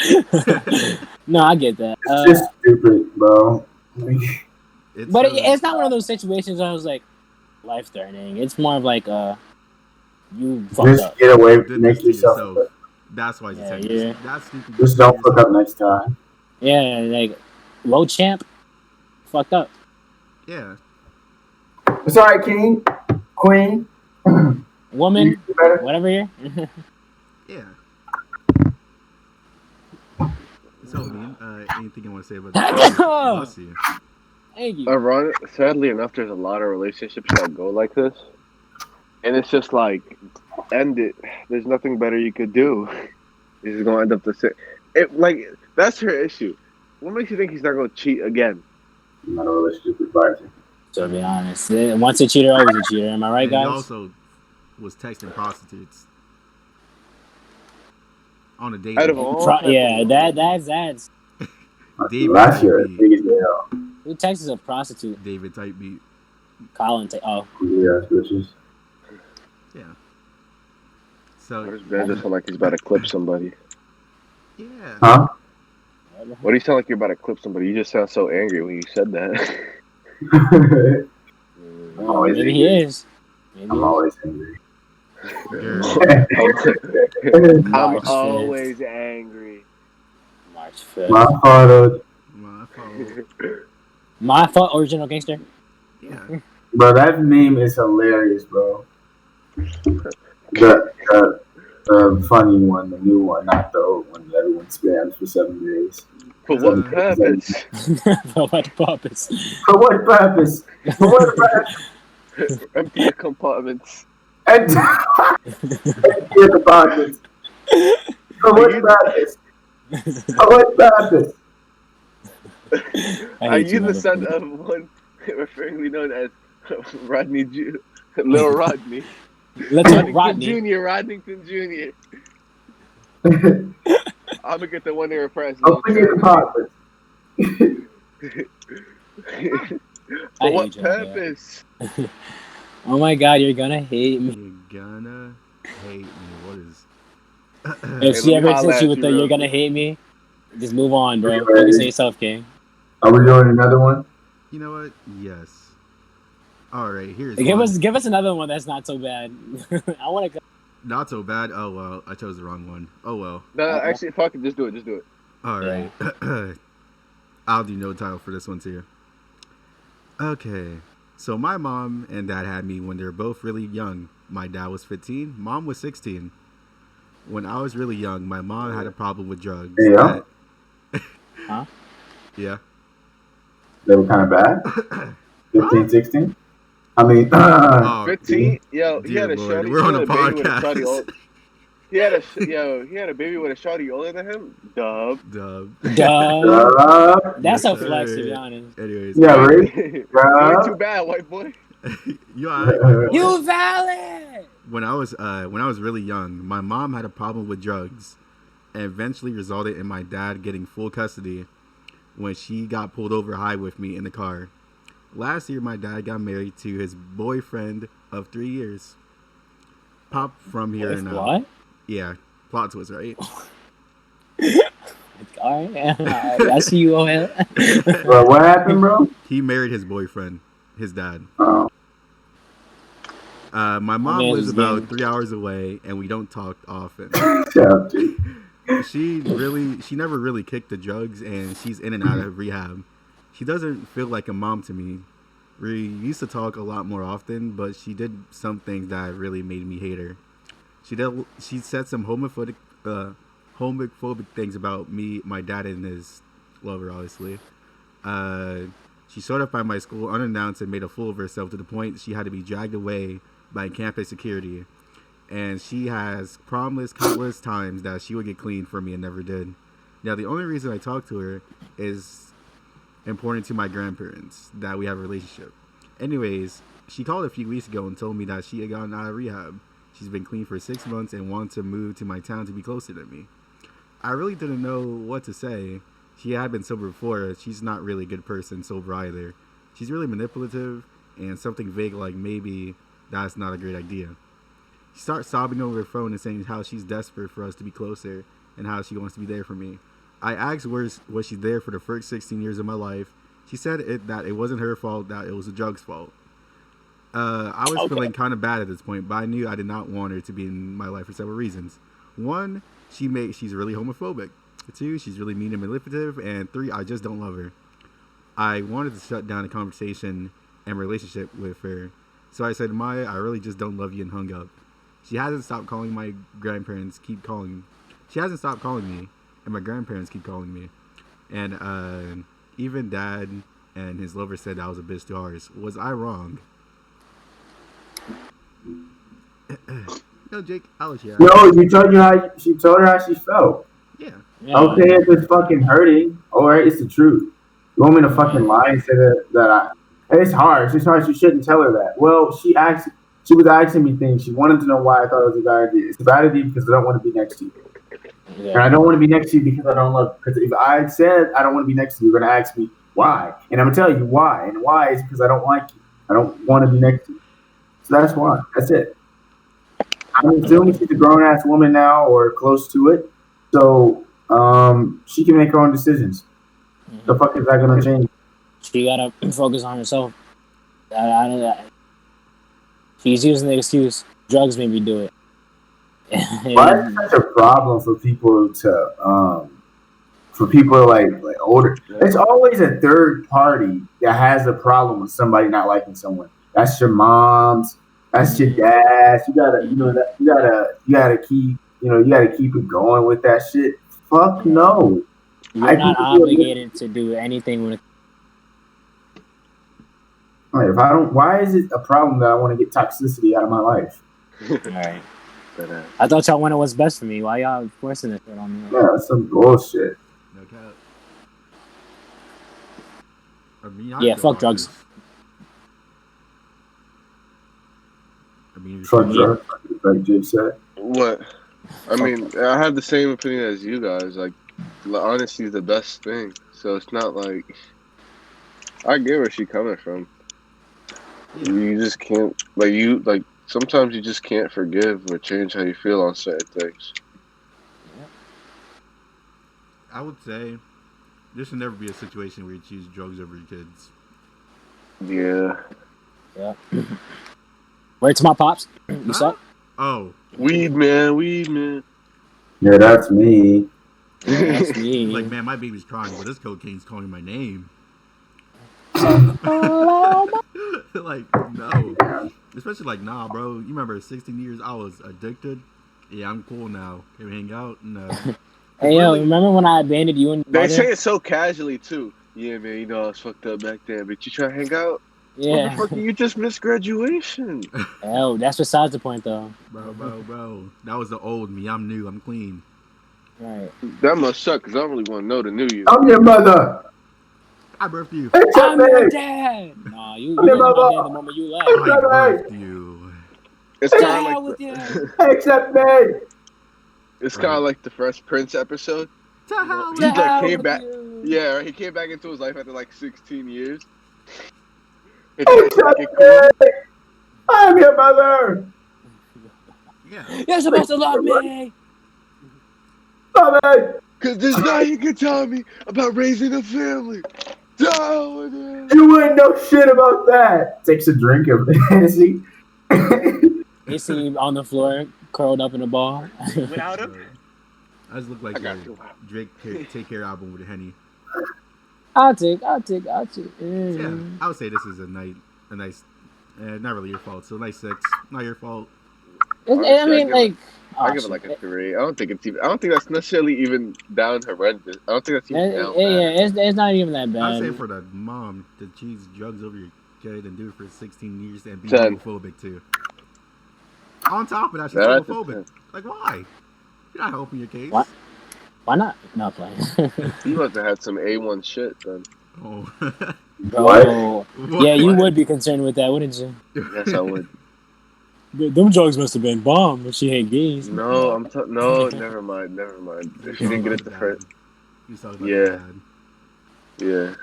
No, I get that. It's just stupid, bro. It's But so- it's not one of those situations where I was like life threatening. It's more of like you fucked Just up. get away. You did Make this to yourself. yourself. That's why it's Yeah, a 10. yeah. That's stupid. Just don't fuck up next time. Yeah, like low champ, fucked up. Yeah. It's alright, King, Queen. Woman, You do better. whatever here. Yeah. So, mean. Anything you want to say about that? Bless you. Thank you. Ironic, sadly enough, there's a lot of relationships that go like this, and it's just like end it. There's nothing better you could do. He's just gonna end up the same. Like that's her issue. What makes you think he's not gonna cheat again? I'm not a relationship advisor. To be honest, once a cheater, always a cheater. Am I right, And he guys? also was texting prostitutes on a date. Out of all, Yeah, that's David Last year, type big as hell. who texts a prostitute? David type beat. Colin. Oh, Yeah, bitches. Yeah. So Where's Ben just sound like he's about to clip somebody? yeah. Huh? What do you sound like you're about to clip somebody? You just sound so angry when you said that. Always maybe angry. he is. Maybe I'm always angry. Girl. I'm March 5th. always angry. March 5th. My father, My fault. My fault, original gangster. Yeah. bro, that meme is hilarious, bro. The funny one, the new one, not the old one that everyone spams for 7 days. For what purpose? For what purpose? For what purpose? For what purpose? Empty the compartments. And the compartments. For what purpose? For what purpose? I Are hate you the motherfucker. son of one referringly known as Rodney Little Rodney? Let's Rodnington Rodney. Jr. Rodnington Jr. I'm gonna get the one ear press. Open your compartments. I For what hate y'all, man. purpose? Oh my god, you're gonna hate me. You're gonna hate me. What is? If Hey, she let me ever holla hits you at with you the real "you're gonna quick. hate me," just move on, bro. Are you Focus ready? on yourself, King. Are we doing another one? You know what? Yes. All right. Here's Give one. us another one that's not so bad. I want to. Not so bad. Oh well, I chose the wrong one. Oh well. No, actually, fuck it. Just do it. Just do it. All right. I'll do no title for this one too. Okay. So my mom and dad had me when they were both really young. My dad was 15. Mom was 16. When I was really young, my mom had a problem with drugs. Yeah. Huh? Yeah. They were kind of bad. 15, 16. I mean, Oh, 15. Yo, he dear had a Lord, shorty. we're He on had a a baby with a podcast. shorty. He had a he had a baby with a shorty older than him. Dub. Dub. Duh. That's Yes, a flex, to sir. be honest. Anyways, yeah, You right. ain't too bad, white boy. you alright, white boy? You valid. When I was really young, my mom had a problem with drugs, and eventually resulted in my dad getting full custody when she got pulled over high with me in the car. Last year, my dad got married to his boyfriend of 3 years. Pop from here and out. What? Yeah, plot twist, right? All right. I see you over here. Well, what happened, bro? He married his boyfriend, his dad. Oh, My mom man lives is about getting- 3 hours away, and we don't talk often. shut up, dude. She never really kicked the drugs, and she's in and out of rehab. She doesn't feel like a mom to me. We used to talk a lot more often, but she did some things that really made me hate her. She said some homophobic things about me, my dad, and his lover, obviously. She showed up at my school unannounced and made a fool of herself to the point she had to be dragged away by campus security. And she has promised countless times that she would get clean for me and never did. Now, the only reason I talk to her is important to my grandparents, that we have a relationship. Anyways, she called a few weeks ago and told me that she had gotten out of rehab. She's been clean for 6 months and wants to move to my town to be closer to me. I really didn't know what to say. She had been sober before. She's not really a good person sober either. She's really manipulative and something vague like maybe that's not a great idea. She starts sobbing over her phone and saying how she's desperate for us to be closer and how she wants to be there for me. I asked was she there for the first 16 years of my life. She said that it wasn't her fault, that it was the drugs' fault. I was feeling kind of bad at this point, but I knew I did not want her to be in my life for several reasons. One, she's really homophobic. Two, she's really mean and manipulative. And three, I just don't love her. I wanted to shut down the conversation and relationship with her. So I said, Maya, I really just don't love you, and hung up. She hasn't stopped calling. My grandparents keep calling. She hasn't stopped calling me, and my grandparents keep calling me. And even Dad and his lover said I was a bitch to ours. Was I wrong? No, Jake, I'll let you out. No, she told her how she felt. Yeah. Okay, if it's fucking hurting, alright, it's the truth. You want me to fucking lie and say that it's hard. She's hard. She shouldn't tell her that. Well, she was asking me things. She wanted to know why I thought it was a bad idea. It's a bad idea because I don't want to be next to you. Yeah. And I don't want to be next to you because I don't love you. Because if I had said I don't want to be next to you, you're going to ask me why. And I'm going to tell you why. And why is because I don't like you. I don't want to be next to you. So that's why. That's it. I'm assuming she's a grown-ass woman now or close to it. So she can make her own decisions. The fuck is that going to change? She gotta focus on herself. She's using the excuse, drugs made me do it. Why is it such a problem for people like older? It's always a third party that has a problem with somebody not liking someone. That's your mom's. That's your dad's. You gotta keep it going with that shit. Fuck no. You're not obligated to do anything with. If I don't, why is it a problem that I want to get toxicity out of my life? All right. I thought y'all wanted what's best for me. Why y'all forcing this shit on me? Yeah, that's some bullshit. No cap. I mean, Yeah, fuck drugs. I mean, Fuck drugs, like Jake said. What? I mean, I have the same opinion as you guys. Like, honesty is the best thing. So it's not like I get where she's coming from. You just can't sometimes you just can't forgive or change how you feel on certain things. I would say there should never be a situation where you choose drugs over your kids. Yeah. Yeah. Word to my pops. You suck. Oh, Weed man, weed man. Yeah, that's me. That's He's me. like, man, my baby's crying, but this cocaine's calling my name. Like, no. Especially like, nah, bro. You remember 16 years I was addicted? Yeah, I'm cool now. Can we hang out? No. Hey, yo, Really? remember when I abandoned you and your They say mother? it so casually too. Yeah, man, you know I was fucked up back then, but you try to hang out? Yeah. Motherfucker, you just missed graduation. Oh, that's besides the point, though. Bro. That was the old me. I'm new. I'm clean. Right. That must suck, because I don't really want to know the new you. I'm your mother. I birthed you. Accept I'm your me. dad. Nah, you I'm your wasn't my dad the mother. moment you left. I Accept birthed me. you. It's To kind of hell like with you. the, Accept me. it's kind Right. of like the Fresh Prince episode. To You know, hell he To with like hell came with back. you. Yeah, right, he came back into his life after like 16 years. He tried to make Accept it cool. me. I'm your mother. Yeah. You're supposed to love me. Love me. Cause there's nothing you can tell me about raising a family. Down with it. You wouldn't know shit about that. Takes a drink of Hennessy. They see you on the floor, curled up in a ball. Without him, I just look I like got the you. Drake Take Care album with Henny. I'll take. Yeah. Yeah, I would say this is a nice, not really your fault. So nice sex, not your fault. I Honestly, mean, like, I oh give it like a shit. 3. I don't think it's even. I don't think that's necessarily even down horrendous. I don't think that's even down Yeah, bad. it's not even that I'd say bad. for the mom to choose drugs over your kid and do it for 16 years and be 10. homophobic too. On top of that, she's That's a homophobic. 10. Like, why? You're not helping your case. What? Why not? Not playing. You must have had some A1 shit then. Oh. Bro. Yeah, you What? would be concerned with that, wouldn't you? Yes, I would. Them drugs must have been bomb if she hate gays. No, no. Never mind. You If she didn't talking get about it the the dad. first. You talking about the Yeah, dad. yeah.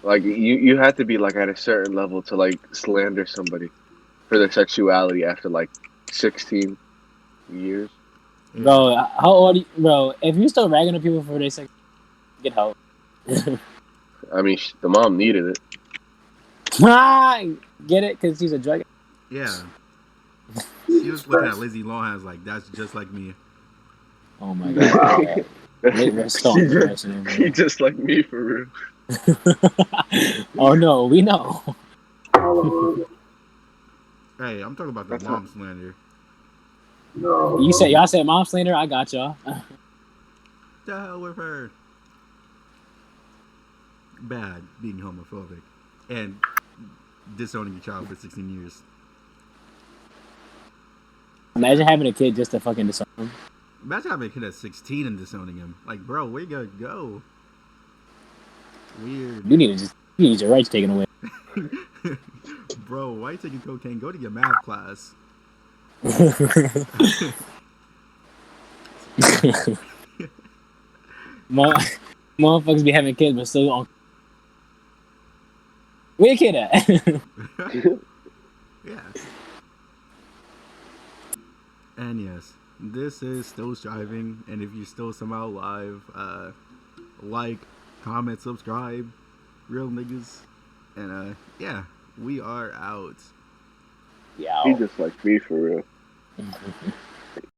Like you had to be like at a certain level to like slander somebody for their sexuality after like 16 years. Yeah. Bro, how old? Bro, if you still ragging on people for their sex, get help. I mean, the mom needed it. Get it? Because she's a drug. Yeah. She was looking at Lizzie Lohan like, that's just like me. Oh my god. We're still on depression. She just like me for real. Oh no, we know. Hey, I'm talking about the That's mom slander. No. Y'all said mom slander. I got y'all. The hell with her. Bad being homophobic and disowning your child for 16 years. Imagine having a kid just to fucking disown him. Imagine having a kid at 16 and disowning him. Like, bro, where you gonna go? Weird. You need your rights taken away. Bro, why are you taking cocaine? Go to your math class. Motherfuckers be having kids but still on. Where your kid at? Yeah. And yes, this is Still Striving. And if you're still somehow alive, like, comment, subscribe. Real niggas. And yeah, we are out. Yeah. He just like me for real.